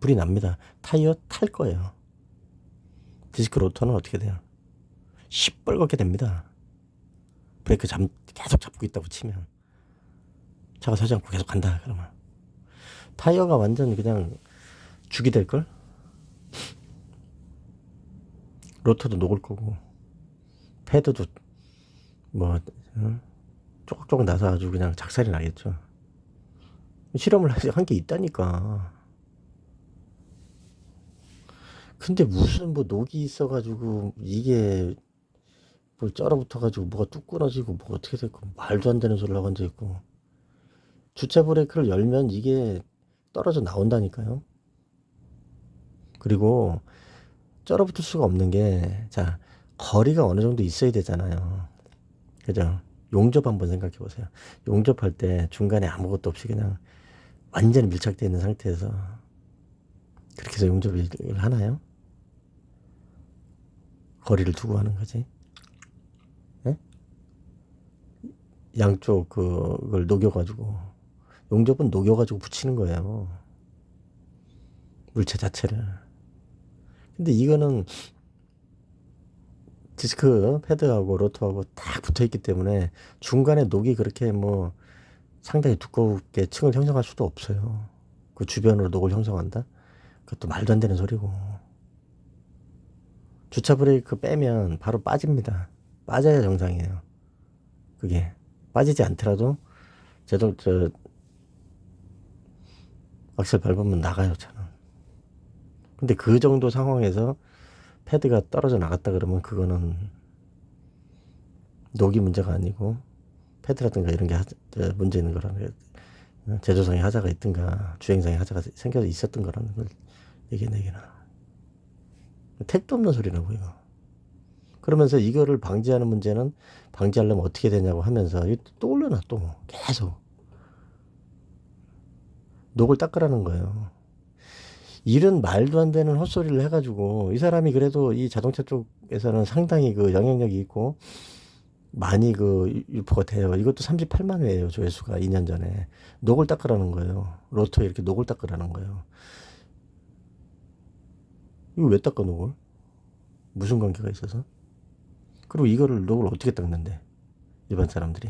불이 납니다. 타이어 탈 거예요. 디스크 로터는 어떻게 돼요? 시뻘겋게 됩니다. 브레이크 계속 잡고 있다고 치면 차가 서지 않고 계속 간다 그러면 타이어가 완전 그냥 죽이 될걸? 로터도 녹을 거고 패드도 뭐 쪼각쪼각 나서 아주 그냥 작살이 나겠죠. 실험을 한 게 있다니까. 근데 무슨 뭐 녹이 있어가지고 이게 뭘 쩔어붙어가지고 뭐가 뚝 끊어지고 뭐 어떻게 됐고 말도 안 되는 소리를 하고 앉아있고 주차 브레이크를 열면 이게 떨어져 나온다니까요. 그리고 쩔어붙을 수가 없는 게 자 거리가 어느 정도 있어야 되잖아요. 그죠? 용접 한번 생각해 보세요. 용접할 때 중간에 아무것도 없이 그냥 완전히 밀착되어 있는 상태에서 그렇게 해서 용접을 하나요? 거리를 두고 하는 거지. 예? 양쪽 그걸 녹여가지고 용접은 녹여가지고 붙이는 거예요. 물체 자체를. 근데 이거는 디스크 패드하고 로터하고 딱 붙어있기 때문에 중간에 녹이 그렇게 뭐 상당히 두껍게 층을 형성할 수도 없어요. 그 주변으로 녹을 형성한다? 그것도 말도 안 되는 소리고. 주차 브레이크 빼면 바로 빠집니다. 빠져야 정상이에요. 그게 빠지지 않더라도 악셀 밟으면 나가요 차는. 근데 그 정도 상황에서 패드가 떨어져 나갔다 그러면 그거는 녹이 문제가 아니고 패드라든가 이런 게 문제 있는 거라는 게 제조상의 하자가 있든가 주행상의 하자가 생겨서 있었던 거라는 걸 얘기나 택도 없는 소리라고 이거. 그러면서 이거를 방지하는 문제는 방지하려면 어떻게 되냐고 하면서 또 올려놔 또 계속 녹을 닦으라는 거예요. 이런 말도 안 되는 헛소리를 해가지고 이 사람이 그래도 이 자동차 쪽에서는 상당히 그 영향력이 있고 많이 그 유포가 돼요. 이것도 38만 회예요. 조회수가 2년 전에. 녹을 닦으라는 거예요. 로터에 이렇게 녹을 닦으라는 거예요. 이거 왜 닦아 녹을? 무슨 관계가 있어서? 그리고 이거를 녹을 어떻게 닦는데? 일반 사람들이.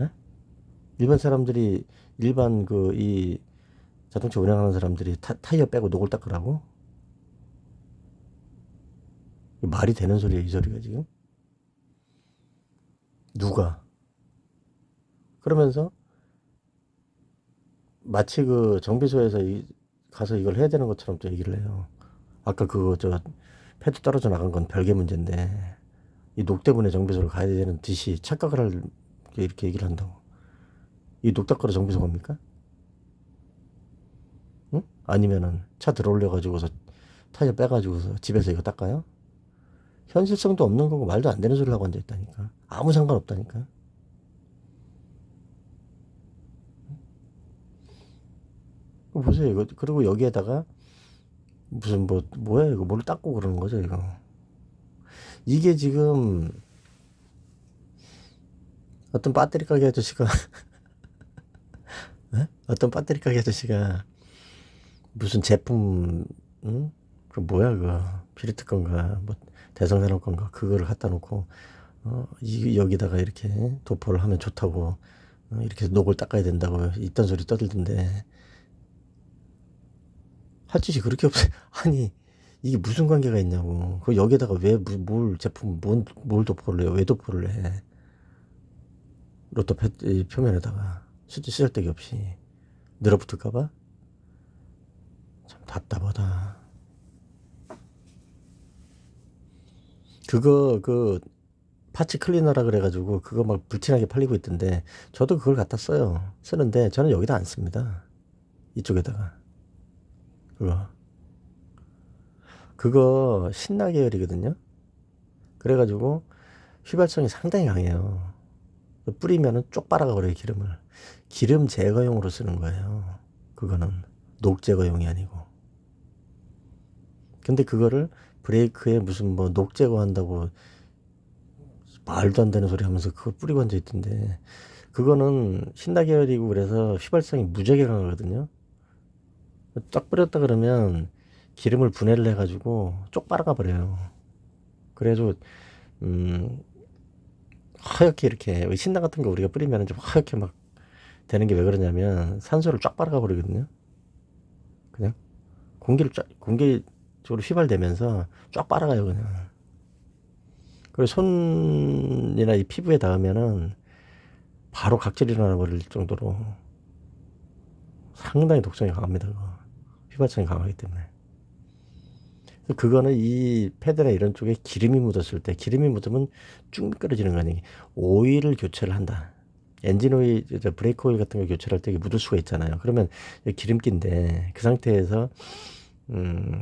에? 일반 사람들이 일반 이 자동차 운행하는 사람들이 타이어 빼고 녹을 닦으라고? 말이 되는 소리야 이 소리가 지금? 누가? 그러면서 마치 그 정비소에서 가서 이걸 해야 되는 것처럼 또 얘기를 해요. 아까 패드 떨어져 나간 건 별개 문제인데 이 녹 때문에 정비소를 가야 되는 듯이 착각을 할 이렇게 얘기를 한다고. 이 녹 닦으러 정비소 갑니까? 응? 아니면은 차 들어올려가지고서 타이어 빼가지고서 집에서 이거 닦아요? 현실성도 없는 거고 말도 안 되는 소리를 하고 앉아있다니까. 아무 상관없다니까. 보세요 이거. 그리고 여기에다가 무슨 뭐야 이거 뭘 닦고 그러는 거죠 이거. 이게 지금 어떤 배터리 가게 아저씨가 어떤 배터리 가게 아저씨가 무슨 제품 그 뭐야 그거 피리트 건가 뭐 대성산업 건가 그거를 갖다 놓고 여기다가 이렇게 도포를 하면 좋다고 이렇게 녹을 닦아야 된다고 있던 소리 떠들던데 할 짓이 그렇게 없어요. 아니 이게 무슨 관계가 있냐고. 그 여기다가 왜 뭘 제품 뭘 도포를 해요? 왜 도포를 해? 로또 표면에다가 쓸데기 없이 늘어붙을까봐 참 답답하다. 그거 파츠 클리너라 그래가지고 그거 막 불티나게 팔리고 있던데 저도 그걸 갖다 써요. 쓰는데 저는 여기다 안 씁니다. 이쪽에다가 그거 신나 계열이거든요. 그래가지고 휘발성이 상당히 강해요. 뿌리면은 쪽 빨아가버려요 기름을. 기름 제거용으로 쓰는 거예요. 그거는 녹 제거용이 아니고. 근데 그거를 브레이크에 무슨 뭐 녹 제거한다고 말도 안 되는 소리 하면서 그걸 뿌리고 앉아 있던데, 그거는 신나 계열이고 그래서 휘발성이 무지하게 강하거든요. 딱 뿌렸다 그러면 기름을 분해를 해가지고 쪽 빨아가 버려요. 그래가지고 하얗게 이렇게 신나 같은 거 우리가 뿌리면 좀 하얗게 막 되는 게 왜 그러냐면 산소를 쫙 빨아가 버리거든요. 그냥 공기적으로 휘발되면서 쫙 빨아가요 그냥. 그리고 손이나 이 피부에 닿으면은 바로 각질이 일어나 버릴 정도로 상당히 독성이 강합니다. 그거. 휘발성이 강하기 때문에. 그거는 이 패드나 이런 쪽에 기름이 묻었을 때, 기름이 묻으면 쭉 미끄러지는 거 아니에요. 오일을 교체를 한다. 엔진 오일, 브레이크 오일 같은 거 교체를 할 때 묻을 수가 있잖아요. 그러면 기름기인데 그 상태에서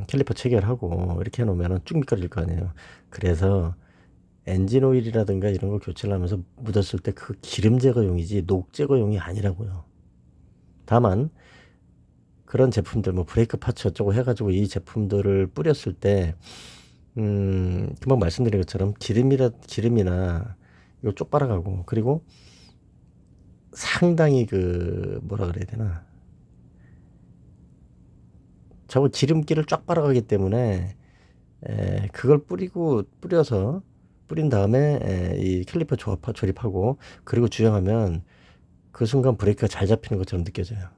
캘리퍼 체결하고 이렇게 해놓으면 쭉 미끄러질 거 아니에요. 그래서 엔진 오일이라든가 이런 거 교체를 하면서 묻었을 때 그 기름 제거용이지 녹 제거용이 아니라고요. 다만 그런 제품들 뭐 브레이크 파츠 어쩌고 해가지고 이 제품들을 뿌렸을 때 금방 말씀드린 것처럼 기름이나 이거 쪽 빨아가고, 그리고 상당히 그 뭐라 그래야 되나, 저거 기름기를 쫙 빨아가기 때문에 그걸 뿌려서 뿌린 다음에 이 캘리퍼 조립하고 그리고 주행하면 그 순간 브레이크가 잘 잡히는 것처럼 느껴져요.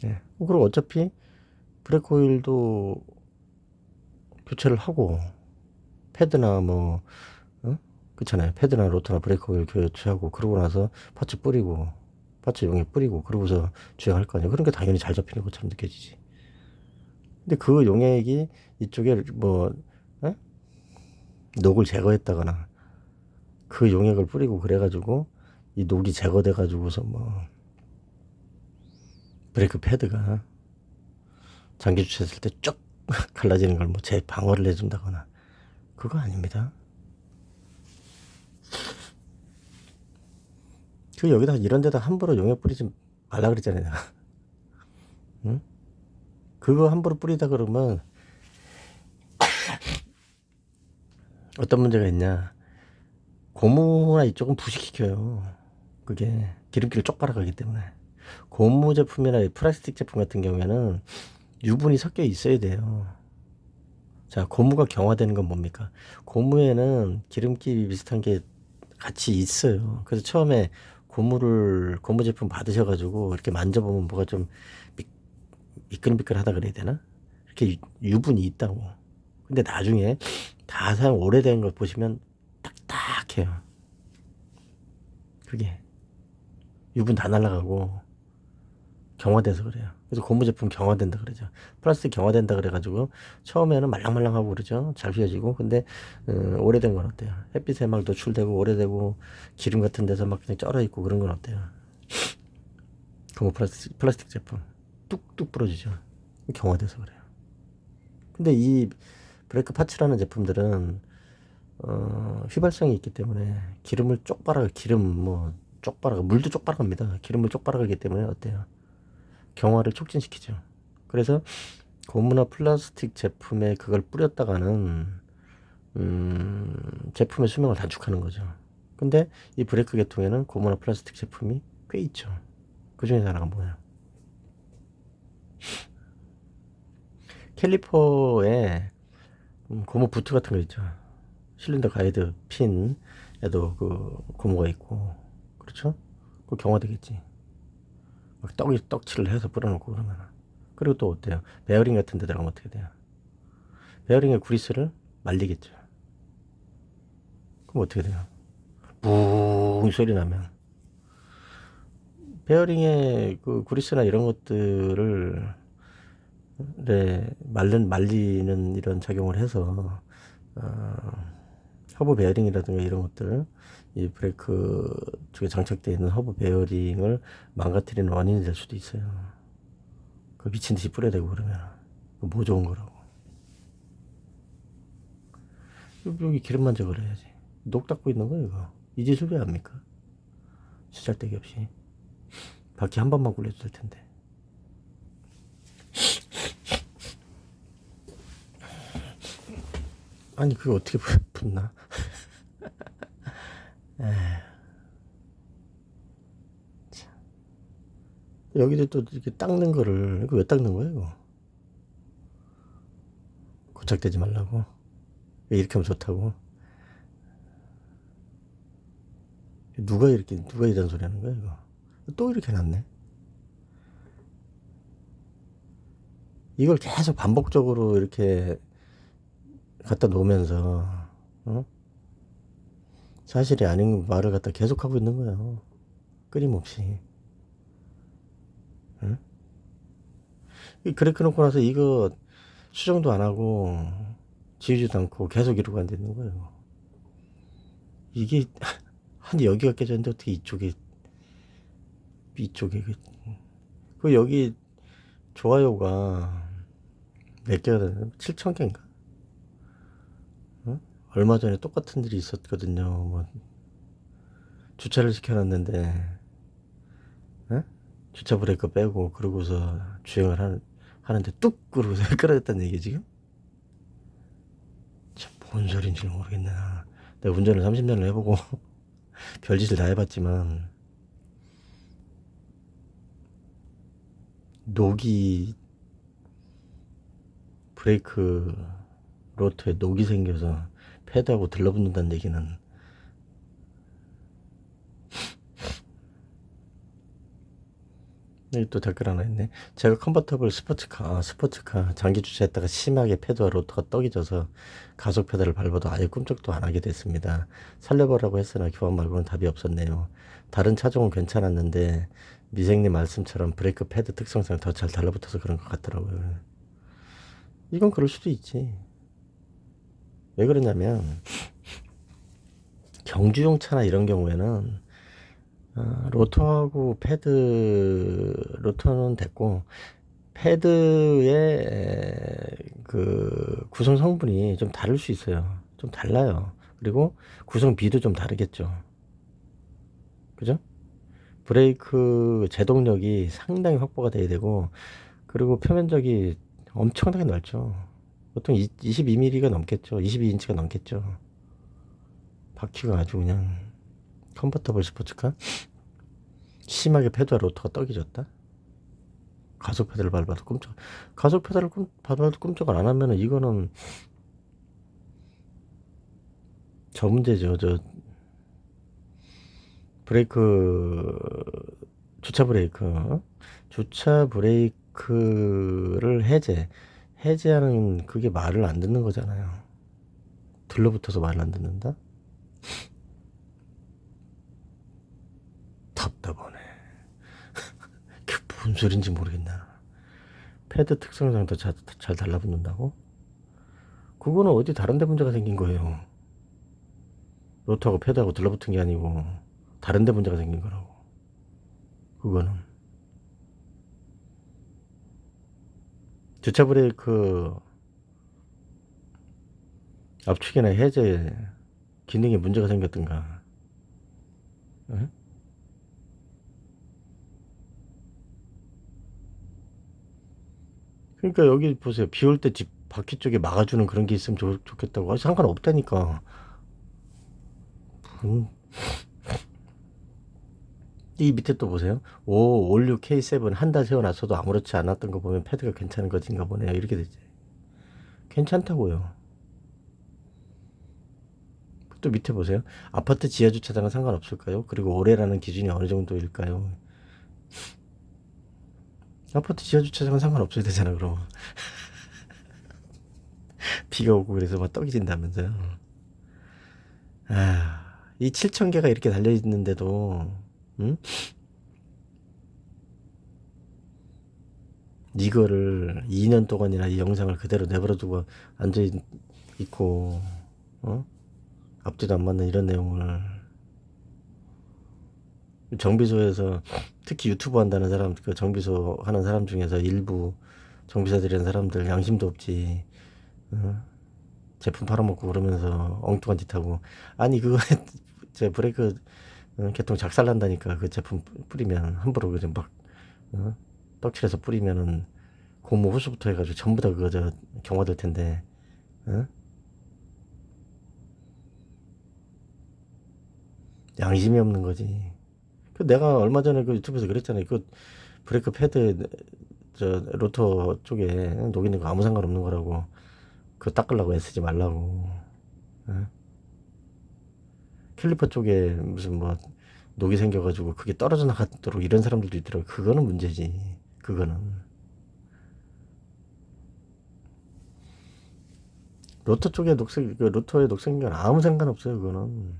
예. 그리고 어차피 브레이크 오일도 교체를 하고 패드나 뭐 그렇잖아요. 패드나 로터나 브레이크 오일 교체하고 그러고 나서 파츠 용액 뿌리고 그러고서 주행할 거 아니에요. 그러니까 당연히 잘 잡히는 것처럼 느껴지지. 근데 그 용액이 이쪽에 뭐 녹을 제거했다거나 그 용액을 뿌리고 그래가지고 이 녹이 제거돼 가지고서 뭐 브레이크 패드가 장기 주차했을 때 쭉 갈라지는 걸 뭐 제 방어를 해준다거나 그거 아닙니다. 그 여기다 이런 데다 함부로 용액 뿌리지 말라 그랬잖아요 내가. 응? 그거 함부로 뿌리다 그러면 어떤 문제가 있냐, 고무나 이쪽은 부식시켜요. 그게 기름기를 쪽 빨아가기 때문에. 고무 제품이나 플라스틱 제품 같은 경우에는 유분이 섞여 있어야 돼요. 자, 고무가 경화되는 건 뭡니까? 고무에는 기름기 비슷한 게 같이 있어요. 그래서 처음에 고무 제품 받으셔가지고 이렇게 만져보면 뭐가 좀 미끌미끌하다 그래야 되나? 이렇게 유분이 있다고. 근데 나중에 다 사용 오래된 거 보시면 딱딱해요. 그게 유분 다 날아가고 경화돼서 그래요. 그래서 고무 제품 경화된다 그러죠. 플라스틱 경화된다 그래가지고 처음에는 말랑말랑하고 그러죠. 잘 휘어지고. 근데 오래된 건 어때요? 햇빛에 막 노출되고 오래되고 기름 같은 데서 막 그냥 쩔어 있고 그런 건 어때요? 고무 플라스틱 제품 뚝뚝 부러지죠. 경화돼서 그래요. 근데 이 브레이크 파츠라는 제품들은 휘발성이 있기 때문에 기름을 쪽 빨아가, 물도 쪽 빨아갑니다. 기름을 쪽 빨아가기 때문에 어때요? 경화를 촉진시키죠. 그래서 고무나 플라스틱 제품에 그걸 뿌렸다가는 제품의 수명을 단축하는 거죠. 근데 이 브레이크 계통에는 고무나 플라스틱 제품이 꽤 있죠. 그 중에 하나가 뭐예요? 캘리퍼에 고무 부트 같은 거 있죠. 실린더 가이드 핀에도 그 고무가 있고, 그렇죠? 그 경화되겠지. 막 떡칠을 해서 뿌려놓고 그러면. 그리고 또 어때요? 베어링 같은 데 들어가면 어떻게 돼요? 베어링의 그리스를 말리겠죠. 그럼 어떻게 돼요? 뿡 소리 나면 베어링의 그 그리스나 이런 것들을 말리는 이런 작용을 해서 허브 베어링이라든가 이런 것들, 이 브레이크 쪽에 장착되어 있는 허브 베어링을 망가뜨리는 원인이 될 수도 있어요. 그 미친 듯이 뿌려대고 그러면 뭐 좋은 거라고. 여기 기름만 제거를 해야지. 녹 닦고 있는 거 이거. 이 짓을 왜 합니까? 쓰잘데기 없이. 바퀴 한 번만 굴려도 될 텐데. 아니 그게 어떻게 붙나? 에휴, 참. 여기도 또 이렇게 닦는 거를 이거 왜 닦는 거야 이거? 고착되지 말라고? 왜 이렇게 하면 좋다고? 누가 이런 소리 하는 거야 이거? 또 이렇게 놨네. 이걸 계속 반복적으로 이렇게 갖다 놓으면서 어? 사실이 아닌 말을 갖다 계속 하고 있는 거예요. 끊임없이. 응? 그렇게 놓고 나서 이거 수정도 안 하고 지우지도 않고 계속 이러고 앉아 있는 거예요. 이게 한 여기가 깨졌는데 어떻게 이쪽에 그 여기 좋아요가 몇 개가 되나? 7,000개인가? 어? 얼마 전에 똑같은 일이 있었거든요. 뭐 주차를 시켜놨는데 어? 주차 브레이크 빼고 그러고서 주행을 하는데 뚝 그러고서 끌어졌다는 얘기 지금? 참 뭔 소린지 모르겠네. 내가 운전을 30년을 해보고 별짓을 다 해봤지만 녹이 브레이크 로터에 녹이 생겨서 패드하고 들러붙는다는 얘기는 여기 또 댓글 하나 있네. 제가 컨버터블 스포츠카 장기 주차했다가 심하게 패드와 로터가 떡이 져서 가속 페달을 밟아도 아예 꿈쩍도 안 하게 됐습니다. 살려보라고 했으나 교환 말고는 답이 없었네요. 다른 차종은 괜찮았는데 미생님 말씀처럼 브레이크 패드 특성상 더 잘 달라붙어서 그런 것 같더라고요. 이건 그럴 수도 있지. 왜 그러냐면 경주용 차나 이런 경우에는 로터하고 로터는 됐고 패드의 그 구성 성분이 좀 다를 수 있어요. 좀 달라요. 그리고 구성비도 좀 다르겠죠. 그죠? 브레이크 제동력이 상당히 확보가 돼야 되고 그리고 표면적이 엄청나게 넓죠. 보통 22mm가 넘겠죠. 22인치가 넘겠죠. 바퀴가 아주 그냥 컨버터블 스포츠카 심하게 패드와 로터가 떡이 졌다. 가속 페달을 밟아도 가속 페달을 밟아도 꿈쩍을 안 하면은 이거는 저 문제죠. 저 브레이크 주차 브레이크를 해제하는 그게 말을 안 듣는 거잖아요. 들러붙어서 말을 안 듣는다? 답답하네. 그게 뭔 소린지 모르겠나. 패드 특성상 더 잘 달라붙는다고? 그거는 어디 다른 데 문제가 생긴 거예요. 로터하고 패드하고 들러붙은 게 아니고 다른 데 문제가 생긴 거라고. 그거는 주차 브레이크 압축이나 해제 기능에 문제가 생겼던가. 응? 그러니까 여기 보세요. 비 올 때 집 바퀴 쪽에 막아주는 그런 게 있으면 좋겠다고. 상관없다니까. 이 밑에 또 보세요. 올류 K7 한 달 세워놨어도 아무렇지 않았던 거 보면 패드가 괜찮은 것인가 보네요. 이렇게 되지. 괜찮다고요. 또 밑에 보세요. 아파트 지하 주차장은 상관없을까요? 그리고 올해라는 기준이 어느 정도일까요? 아파트 지하 주차장은 상관없어야 되잖아, 그럼. 비가 오고 그래서 막 떡이 진다면서요. 이 7,000개가 이렇게 달려있는데도, 응? 이거를 2년 동안이나 이 영상을 그대로 내버려두고 앉아있고, 앞뒤도 안 맞는 이런 내용을. 정비소에서 특히 유튜브 한다는 사람, 그 정비소 하는 사람 중에서 일부 정비사들이라는 사람들 양심도 없지. 제품 팔아먹고 그러면서 엉뚱한 짓 하고. 아니 그거 제 브레이크 개통 작살난다니까. 그 제품 뿌리면 함부로 그냥 막 떡칠해서 뿌리면은 고무 호스부터 해가지고 전부 다 그거 경화될 텐데. 양심이 없는 거지. 그 내가 얼마 전에 그 유튜브에서 그랬잖아요. 그 브레이크 패드 저 로터 쪽에 녹 있는 거 아무 상관없는 거라고. 그거 닦으려고 애쓰지 말라고. 예? 캘리퍼 쪽에 무슨 뭐 녹이 생겨가지고 그게 떨어져 나가도록 이런 사람들도 있더라고. 그거는 문제지. 그거는 로터 쪽에 녹색, 그 로터에 녹 생긴 건 아무 상관없어요. 그거는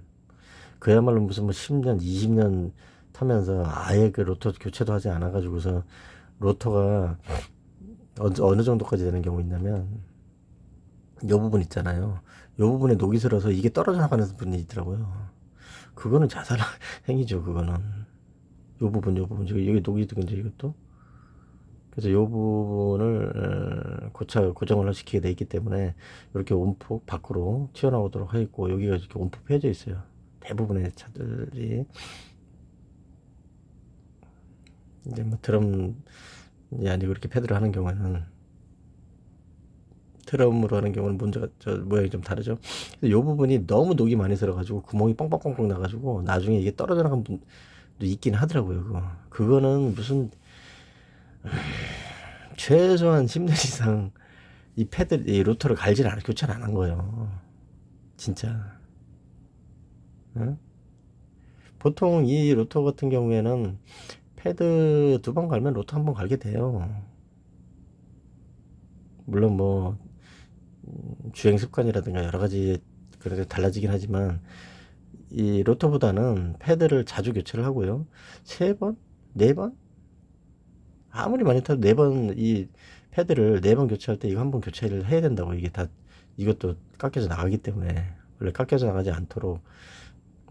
그야말로 무슨 뭐 10년, 20년 타면서 아예 그 로터 교체도 하지 않아가지고서 로터가 어느 정도까지 되는 경우 있냐면 요 부분 있잖아요. 요 부분에 녹이 슬어서 이게 떨어져 나가는 분이 있더라고요. 그거는 자살 행위죠. 그거는 요 부분 여기 녹이 들어간죠. 이것도. 그래서 요 부분을 고정을 시키게 돼 있기 때문에 이렇게 온폭 밖으로 튀어나오도록 해 있고, 여기가 이렇게 온폭 펴져 있어요. 대부분의 차들이. 이제 뭐 드럼이 아니고 이렇게 패드를 하는 경우에는, 드럼으로 하는 경우는 문제가 저 모양이 좀 다르죠. 그래서 요 부분이 너무 녹이 많이 들어가지고 구멍이 뻥뻥뻥뻥 나가지고 나중에 이게 떨어져 나간 분도 있긴 하더라고요. 그거는 무슨 최소한 10년 이상 이 패드, 이 로터를 갈질 않아, 교체를 안 한 거예요. 진짜. 응? 보통 이 로터 같은 경우에는 패드 2번 갈면 로터 1번 갈게 돼요. 물론 뭐 주행 습관이라든가 여러 가지 그래도 달라지긴 하지만 이 로터보다는 패드를 자주 교체를 하고요. 3번, 4번, 아무리 많이 타도 4번, 이 패드를 4번 교체할 때 이거 1번 교체를 해야 된다고. 이게 다 이것도 깎여져 나가기 때문에 원래 깎여져 나가지 않도록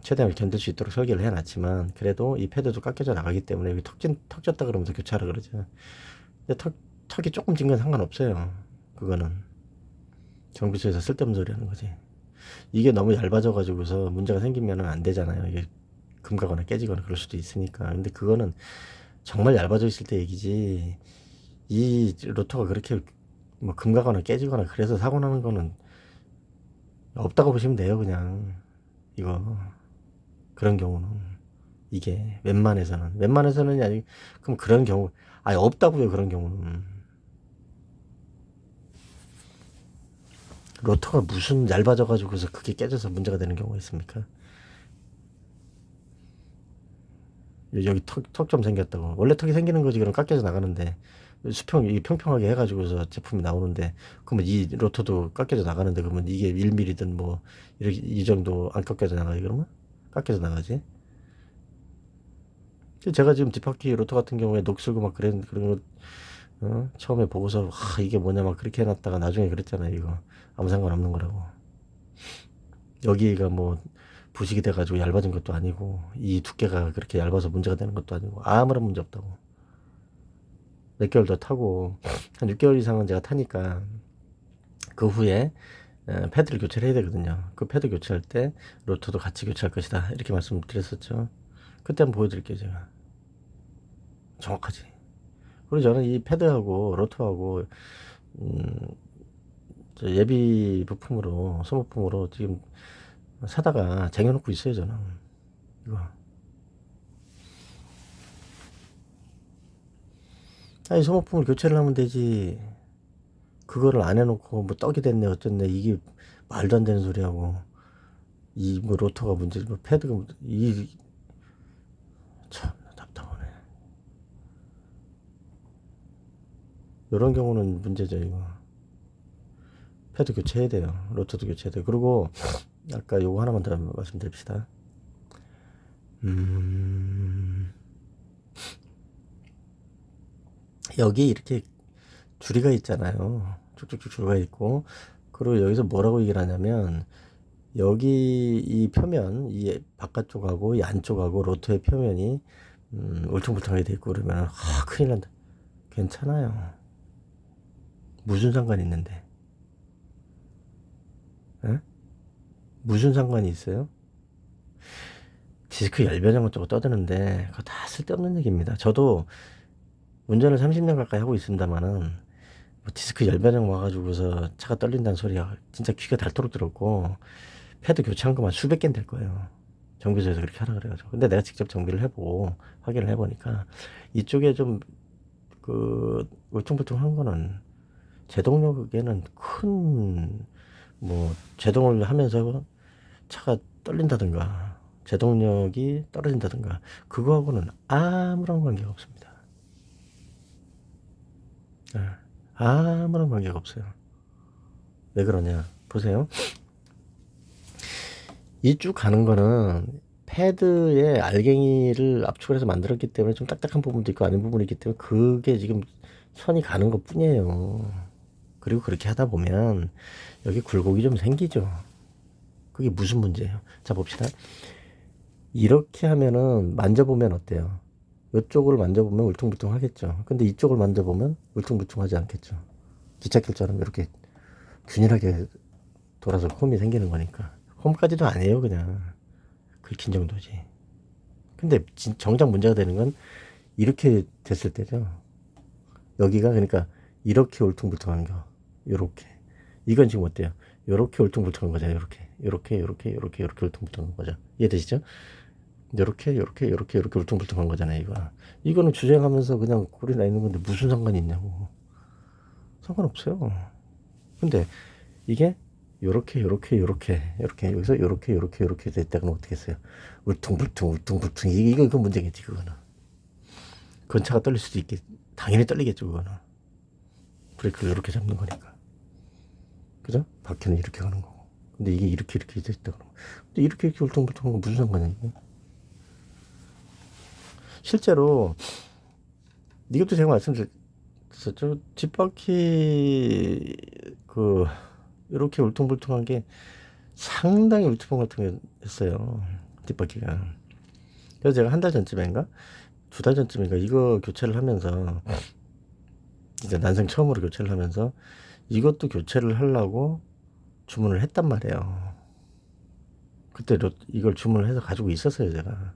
최대한 견딜 수 있도록 설계를 해놨지만, 그래도 이 패드도 깎여져 나가기 때문에 여기 턱 졌다 그러면서 교체하라 그러죠. 근데 턱이 조금 진 건 상관없어요. 그거는 정비소에서 쓸데없는 소리 하는 거지. 이게 너무 얇아져 가지고서 문제가 생기면 안 되잖아요. 이게 금가거나 깨지거나 그럴 수도 있으니까. 근데 그거는 정말 얇아져 있을 때 얘기지, 이 로터가 그렇게 뭐 금가거나 깨지거나 그래서 사고 나는 거는 없다고 보시면 돼요. 그냥 이거 그런 경우는, 이게 웬만해서는 아니, 그럼 그런 경우 아예 없다고요. 그런 경우는 로터가 무슨 얇아져 가지고서 그게 깨져서 문제가 되는 경우가 있습니까? 여기 턱 좀 생겼다고. 원래 턱이 생기는 거지. 그럼 깎여져 나가는데 이 평평하게 해가지고서 제품이 나오는데, 그러면 이 로터도 깎여져 나가는데, 그러면 이게 1mm든 뭐 이렇게 이 정도 안 깎여져 나가요? 그러면 깎여져 나가지. 제가 지금 뒷바퀴 로터 같은 경우에 녹슬고 막 그런 거 처음에 보고서 이게 뭐냐 막 그렇게 해놨다가 나중에 그랬잖아요. 이거 아무 상관없는 거라고. 여기가 뭐 부식이 돼가지고 얇아진 것도 아니고, 이 두께가 그렇게 얇아서 문제가 되는 것도 아니고, 아무런 문제 없다고. 몇 개월 더 타고 한 6개월 이상은 제가 타니까 그 후에 패드를 교체를 해야 되거든요. 그 패드 교체할 때 로터도 같이 교체할 것이다, 이렇게 말씀드렸었죠. 그때 한번 보여드릴게요. 제가 정확하지. 그리고 저는 이 패드하고 로터하고 저 예비 부품으로, 소모품으로 지금 사다가 쟁여놓고 있어요. 저는 이거. 아니, 소모품을 교체를 하면 되지. 그거를 안 해놓고 뭐 떡이 됐네 어쨌네, 이게 말도 안 되는 소리하고, 이 뭐 로터가 문제지 뭐 패드가 참 답답하네. 이런 경우는 문제죠. 이거 패드 교체해야 돼요. 로터도 교체해야 돼요. 그리고 아까 요거 하나만 더 말씀드립시다. 여기 이렇게 줄이가 있잖아요. 쭉쭉쭉 줄가 있고, 그리고 여기서 뭐라고 얘기를 하냐면, 여기 이 표면, 이 바깥쪽하고 이 안쪽하고 로터의 표면이 울퉁불퉁하게 돼 있고 그러면 큰일 난다. 괜찮아요. 무슨 상관이 있는데? 에? 무슨 상관이 있어요? 디스크 열변형 어쩌고 떠드는데 그거 다 쓸데없는 얘기입니다. 저도 운전을 30년 가까이 하고 있습니다만은 뭐 디스크 열변형 와가지고서 차가 떨린다는 소리야 진짜 귀가 닳도록 들었고, 패드 교체한 것만 수백 개는 될 거예요. 정비소에서 그렇게 하라 그래가지고. 근데 내가 직접 정비를 해보고 확인을 해보니까 이쪽에 좀 그 울퉁불퉁한 거는 제동력에는 큰 뭐 제동을 하면서 차가 떨린다든가 제동력이 떨어진다든가 그거하고는 아무런 관계가 없습니다. 네, 아무런 관계가 없어요. 왜 그러냐 보세요. 이 쭉 가는 거는 패드에 알갱이를 압축을 해서 만들었기 때문에 좀 딱딱한 부분도 있고 아닌 부분이 있기 때문에 그게 지금 선이 가는 것 뿐이에요. 그리고 그렇게 하다 보면 여기 굴곡이 좀 생기죠. 그게 무슨 문제예요? 자 봅시다. 이렇게 하면은 만져보면 어때요? 이쪽을 만져보면 울퉁불퉁 하겠죠. 근데 이쪽을 만져보면 울퉁불퉁하지 않겠죠. 기찻길처럼 이렇게 균일하게 돌아서 홈이 생기는 거니까. 홈까지도 아니에요, 그냥 긁힌 정도지. 근데 정작 문제가 되는 건 이렇게 됐을 때죠. 여기가 그러니까 이렇게 울퉁불퉁한 거, 요렇게. 이건 지금 어때요? 요렇게 울퉁불퉁한 거잖아요. 요렇게 울퉁불퉁한 거죠. 이해되시죠? 요렇게 울퉁불퉁한 거잖아요. 이거는 주행하면서 그냥 꼴이 나 있는 건데 무슨 상관이 있냐고. 상관없어요. 근데 이게 요렇게 여기서 요렇게 됐다가는 어떻게 했어요? 울퉁불퉁 이거 문제겠지. 그거는 건차가 떨릴 수도 있겠. 당연히 떨리겠죠. 그거는 브레이크를 이렇게 잡는 거니까. 그죠? 바퀴는 이렇게 가는 거고. 근데 이게 이렇게 됐다 그러고. 근데 이렇게 울퉁불퉁한 건 무슨 상관이야? 실제로 이것도 제가 말씀드렸죠. 뒷바퀴 그 이렇게 울퉁불퉁한 게 상당히 울퉁불퉁했어요. 뒷바퀴가. 그래서 제가 한 달 전쯤인가 2달 전쯤인가 이거 교체를 하면서 이제 난생 처음으로 교체를 하면서 이것도 교체를 하려고 주문을 했단 말이에요. 그때 이걸 주문을 해서 가지고 있었어요, 제가.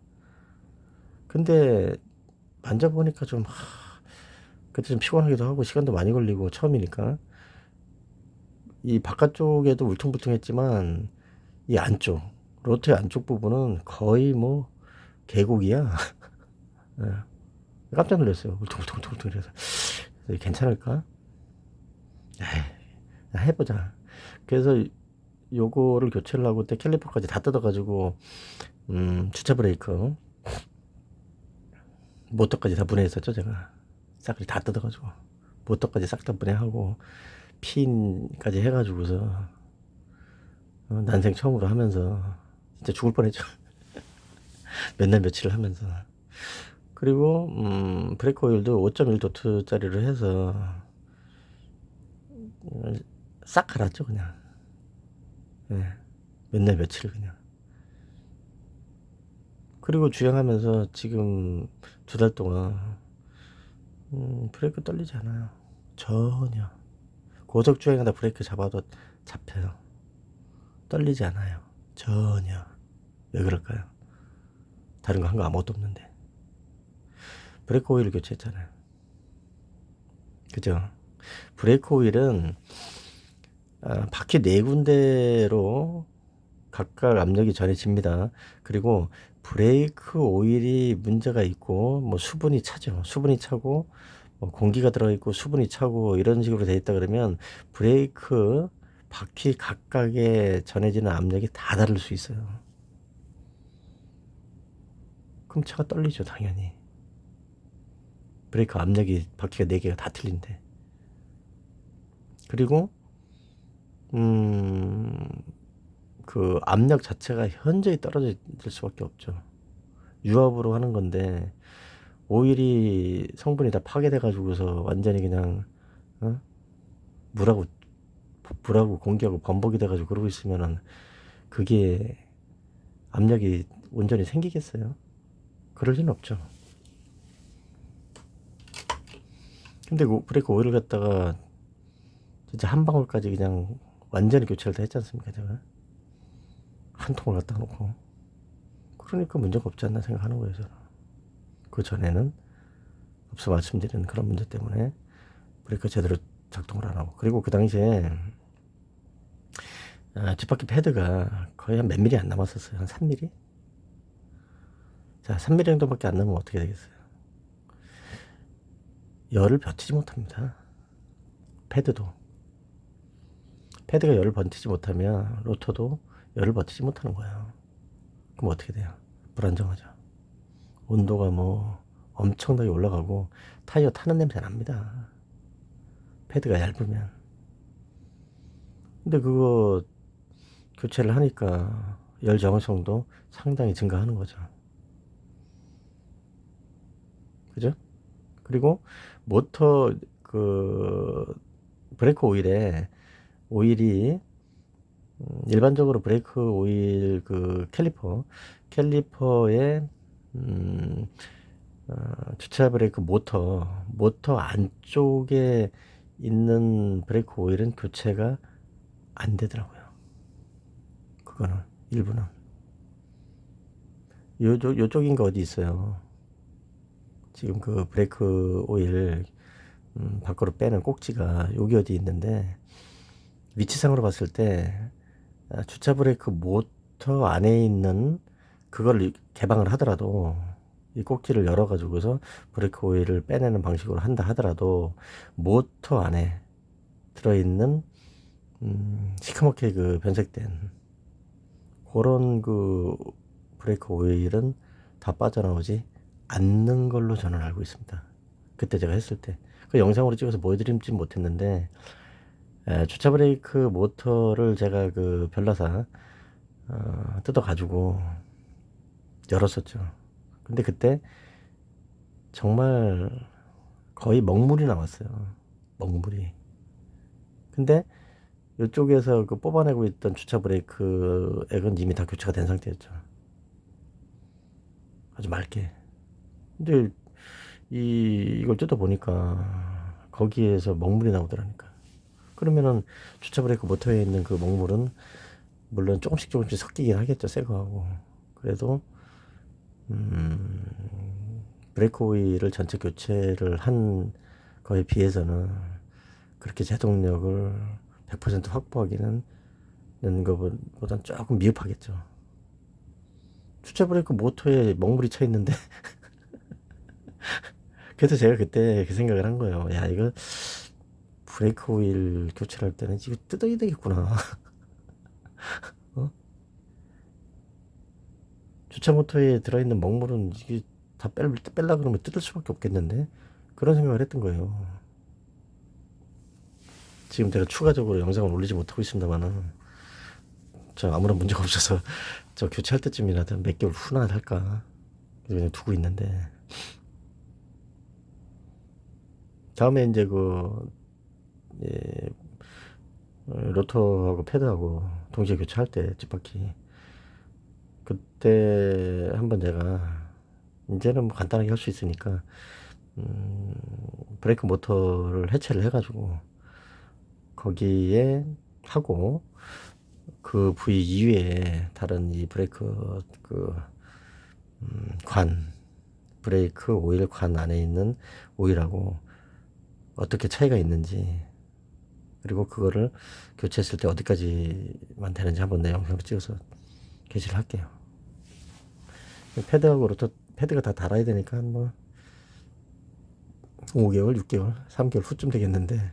근데 만져보니까 좀 그때 좀 피곤하기도 하고 시간도 많이 걸리고 처음이니까 이 바깥쪽에도 울퉁불퉁했지만 이 안쪽 로트의 안쪽 부분은 거의 뭐 계곡이야. 네. 깜짝 놀랐어요. 울퉁불퉁 그래서 괜찮을까? 에이, 해보자. 그래서 요거를 교체를 하고 때 캘리퍼까지 다 뜯어가지고 주차 브레이크 모터까지 다 분해했었죠. 제가 싹 다 뜯어가지고 모터까지 싹 다 분해하고 핀까지 해가지고서 난생 처음으로 하면서 진짜 죽을 뻔했죠. 몇 날 며칠을 하면서. 그리고 브레이크 오일도 5.1도트짜리로 해서 싹 갈았죠. 그냥 몇 날 며칠을 그냥. 그리고 주행하면서 지금 2달 동안 브레이크 떨리지 않아요. 전혀. 고속 주행하다 브레이크 잡아도 잡혀요. 떨리지 않아요. 전혀. 왜 그럴까요? 다른 거 한 거 아무것도 없는데. 브레이크 오일을 교체했잖아요. 그죠? 브레이크 오일은 바퀴 4군데로 각각 압력이 전해집니다. 그리고 브레이크 오일이 문제가 있고 뭐 수분이 차죠. 수분이 차고 뭐 공기가 들어있고 수분이 차고 이런 식으로 돼 있다 그러면 브레이크 바퀴 각각에 전해지는 압력이 다 다를 수 있어요. 그럼 차가 떨리죠, 당연히. 브레이크 압력이 바퀴가 4개가 다 틀린데. 그리고 그 압력 자체가 현저히 떨어질 수밖에 없죠. 유압으로 하는 건데 오일이 성분이 다 파괴돼 가지고서 완전히 그냥 물하고 공기하고 범벅이 돼 가지고 그러고 있으면은 그게 압력이 온전히 생기겠어요? 그럴 리는 없죠. 근데 브레이크 오일을 갖다가 진짜 한 방울까지 그냥 완전히 교체를 다 했지 않습니까, 제가? 한 통을 갖다 놓고. 그러니까 문제가 없지 않나 생각하는 거예요, 저는. 그 전에는 앞서 말씀드린 그런 문제 때문에 브레이크가 제대로 작동을 안 하고. 그리고 그 당시에 뒷바퀴 패드가 거의 한 몇 미리 안 남았었어요. 한 3mm? 자, 3mm 정도밖에 안 나면 어떻게 되겠어요? 열을 버티지 못합니다. 패드가 열을 버티지 못하면 로터도 열을 버티지 못하는 거예요. 그럼 어떻게 돼요? 불안정하죠. 온도가 뭐 엄청나게 올라가고 타이어 타는 냄새 납니다. 패드가 얇으면. 근데 그거 교체를 하니까 열 저항성도 상당히 증가하는 거죠. 그죠? 그리고 모터 그 브레이크 오일이 일반적으로 브레이크 오일 그 캘리퍼에 주차 브레이크 모터 안쪽에 있는 브레이크 오일은 교체가 안 되더라고요. 그거는 일부는 요쪽인가 어디 있어요. 지금 그 브레이크 오일 밖으로 빼는 꼭지가 여기 어디 있는데, 위치상으로 봤을 때 주차 브레이크 모터 안에 있는 그걸 개방을 하더라도, 이 꼭지를 열어 가지고서 브레이크 오일을 빼내는 방식으로 한다 하더라도 모터 안에 들어있는 시커멓게 그 변색된 그런 그 브레이크 오일은 다 빠져나오지 않는 걸로 저는 알고 있습니다. 그때 제가 했을 때 그 영상으로 찍어서 보여드리진 못했는데, 주차 브레이크 모터를 제가 그 별나사 뜯어 가지고 열었었죠. 근데 그때 정말 거의 먹물이 나왔어요. 먹물이. 근데 이쪽에서 그 뽑아내고 있던 주차 브레이크 액은 이미 다 교체가 된 상태였죠. 아주 맑게. 근데 이걸 뜯어 보니까 거기에서 먹물이 나오더라니까. 그러면은 주차 브레이크 모터에 있는 그 먹물은 물론 조금씩 섞이긴 하겠죠, 새 거하고. 그래도 브레이크 오일을 전체 교체를 한 거에 비해서는 그렇게 제동력을 100% 확보하기는 것보단 조금 미흡하겠죠. 주차 브레이크 모터에 먹물이 차 있는데 그래서 제가 그때 그 생각을 한 거예요. 야, 이거 브레이크 오일 교체를 할 때는 이거 뜯어야 되겠구나. 어? 주차 모터에 들어있는 먹물은 이게 다 뺄라 그러면 뜯을 수밖에 없겠는데, 그런 생각을 했던 거예요. 지금 제가 추가적으로 영상을 올리지 못하고 있습니다만은, 저 아무런 문제가 없어서 저 교체할 때쯤이라도 몇 개월 후나 할까 그냥 두고 있는데, 다음에 이제 로터하고 패드하고 동시에 교체할 때 뒷바퀴, 그때 한번 제가 이제는 뭐 간단하게 할 수 있으니까 브레이크 모터를 해체를 해가지고 거기에 하고, 그 부위 이외에 다른 이 브레이크 브레이크 오일 관 안에 있는 오일하고 어떻게 차이가 있는지, 그리고 그거를 교체했을 때 어디까지만 되는지 한번 내 영상으로 찍어서 게시를 할게요. 패드하고 로터, 패드가 다 달아야 되니까 한 뭐 5개월, 6개월, 3개월 후쯤 되겠는데,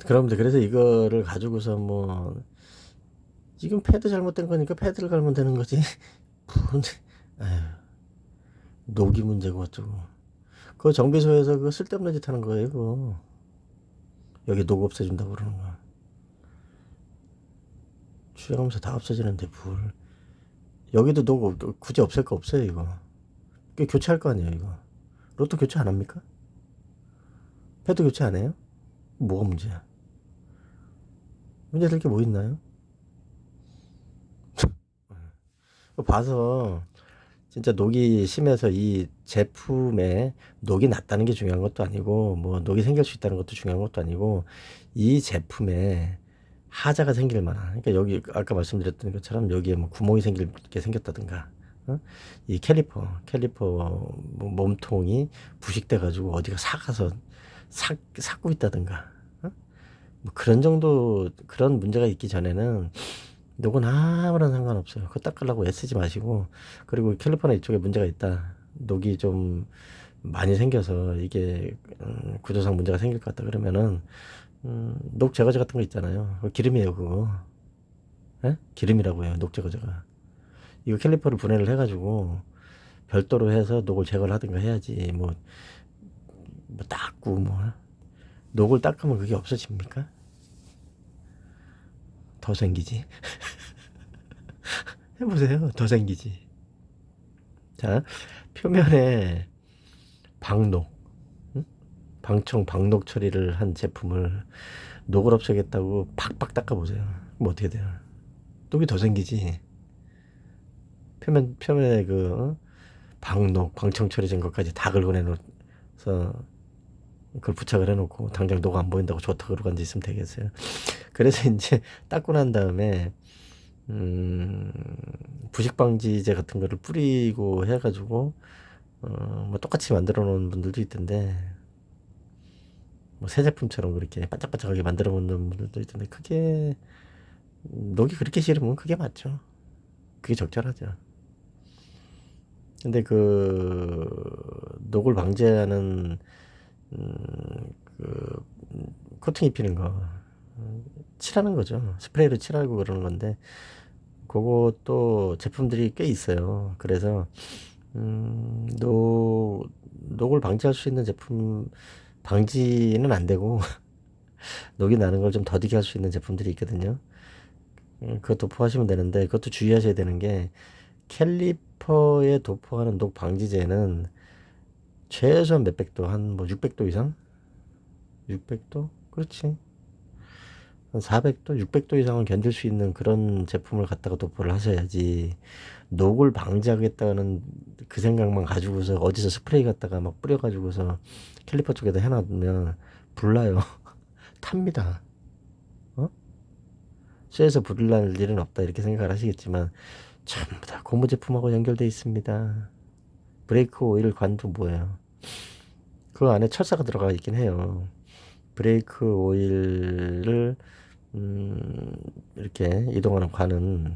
그러면 그래서 이거를 가지고서 뭐 지금 패드 잘못된 거니까 패드를 갈면 되는 거지. 아휴, 녹이 문제고 어쩌고. 그거 정비소에서 그거 쓸데없는 짓 하는 거예요, 그거. 여기 녹 없애준다고 그러는 거. 주행하면서 다 없어지는데 뭘. 여기도 녹 굳이 없앨 거 없어요, 이거. 교체할 거 아니에요, 이거. 로또 교체 안 합니까? 패드 교체 안 해요? 뭐가 문제야? 문제될 게 뭐 있나요? 봐서 진짜 녹이 심해서 이 제품에 녹이 났다는 게 중요한 것도 아니고, 뭐 녹이 생길 수 있다는 것도 중요한 것도 아니고, 이 제품에 하자가 생길 만한, 그러니까 여기 아까 말씀드렸던 것처럼 여기에 뭐 구멍이 생길게 생겼다든가, 이 캘리퍼 뭐 몸통이 부식돼 가지고 어디가 삭고 있다든가, 뭐 그런 정도, 그런 문제가 있기 전에는 녹은 아무런 상관없어요. 그거 닦으려고 애쓰지 마시고. 그리고 캘리퍼나 이쪽에 문제가 있다. 녹이 좀 많이 생겨서 이게 구조상 문제가 생길 것 같다 그러면은 녹 제거제 같은 거 있잖아요. 그거 기름이에요 그거. 예? 기름이라고요 녹 제거제가. 이거 캘리퍼를 분해를 해가지고 별도로 해서 녹을 제거를 하든가 해야지. 뭐 닦고 뭐 녹을 닦으면 그게 없어집니까? 더 생기지. 해보세요. 더 생기지. 자, 표면에 방녹, 응? 방청 방녹 처리를 한 제품을 녹을 없애겠다고 팍팍 닦아보세요. 그럼 어떻게 돼요? 녹이 더 생기지. 표면에 그 방녹, 방청 처리된 것까지 다 긁어내놓어서 그걸 부착을 해놓고 당장 녹 안 보인다고 좋다 그러고 앉아 있으면 되겠어요. 그래서 이제 닦고 난 다음에 부식 방지제 같은 거를 뿌리고 해가지고 뭐 똑같이 만들어 놓은 분들도 있던데 뭐 새 제품처럼 그렇게 반짝반짝하게 만들어 놓는 분들도 있던데 그게 녹이 그렇게 싫으면 그게 맞죠. 그게 적절하죠. 근데 그 녹을 방지하는 그 코팅 입히는 거 칠하는 거죠. 스프레이로 칠하고 그러는 건데 그것도 제품들이 꽤 있어요. 그래서 녹을 방지할 수 있는 제품 방지는 안 되고 녹이 나는 걸 좀 더디게 할 수 있는 제품들이 있거든요. 그것 도포하시면 되는데 그것도 주의하셔야 되는 게 캘리퍼에 도포하는 녹 방지제는 최소한 몇백 도, 한 뭐 600도 이상? 600도? 그렇지. 한 400도, 600도 이상은 견딜 수 있는 그런 제품을 갖다가 도포를 하셔야지 녹을 방지하겠다는 그 생각만 가지고서 어디서 스프레이 갖다가 막 뿌려가지고서 캘리퍼 쪽에다 해놔두면 불나요. 탑니다. 어? 쇠에서 불을 날 일은 없다 이렇게 생각을 하시겠지만 전부 다 고무 제품하고 연결되어 있습니다. 브레이크 오일 관도 뭐예요? 그 안에 철사가 들어가 있긴 해요. 브레이크 오일을 이렇게 이동하는 관은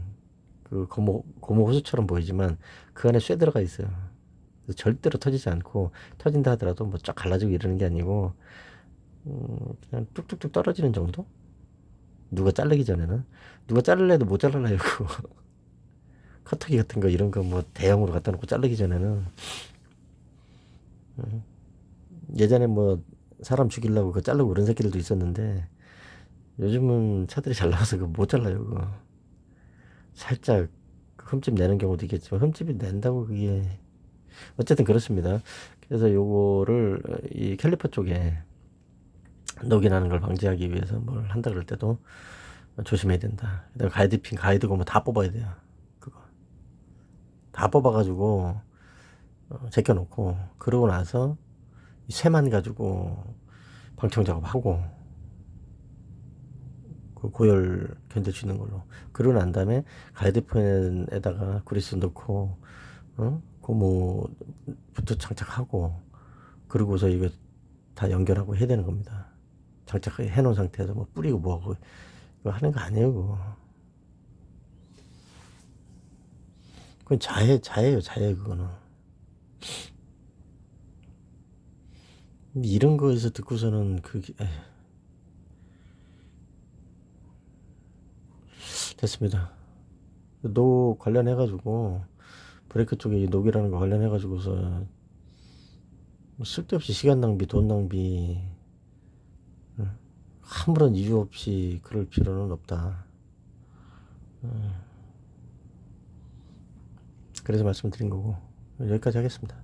그 고무 호스처럼 보이지만 그 안에 쇠 들어가 있어요. 그래서 절대로 터지지 않고 터진다 하더라도 뭐 쫙 갈라지고 이러는 게 아니고 그냥 뚝뚝뚝 떨어지는 정도? 누가 자르기 전에는 누가 자를래도 못 잘라요 그거. 커터기 같은 거 이런 거 뭐 대형으로 갖다 놓고 자르기 전에는 예전에 뭐 사람 죽이려고 그거 자르고 그런 새끼들도 있었는데 요즘은 차들이 잘 나와서 그거 못 잘라요 그거. 살짝 흠집 내는 경우도 있겠지만 흠집이 낸다고 그게 어쨌든 그렇습니다. 그래서 요거를 이 캘리퍼 쪽에 녹이 나는 걸 방지하기 위해서 뭘 한다 그럴 때도 조심해야 된다. 그다음에 가이드핀 가이드고 뭐 다 뽑아야 돼요. 그거 다 뽑아가지고 제껴놓고 그러고 나서 쇠만 가지고 방청 작업하고 그 고열 견딜 수 있는 걸로 그러고 난 다음에 가이드펜에다가 그리스 넣고 고무부터 장착하고 그러고서 이거 다 연결하고 해야 되는 겁니다. 장착해 놓은 상태에서 뭐 뿌리고 뭐하고 이거 하는 거 아니에요 그거. 그건 자해예요 자해 그거는. 이런 거에서 듣고서는 그게 됐습니다. 녹 관련해가지고 브레이크 쪽에 녹이라는 거 관련해가지고서 뭐 쓸데없이 시간 낭비, 돈 낭비 아무런 이유 없이 그럴 필요는 없다. 그래서 말씀드린 거고 여기까지 하겠습니다.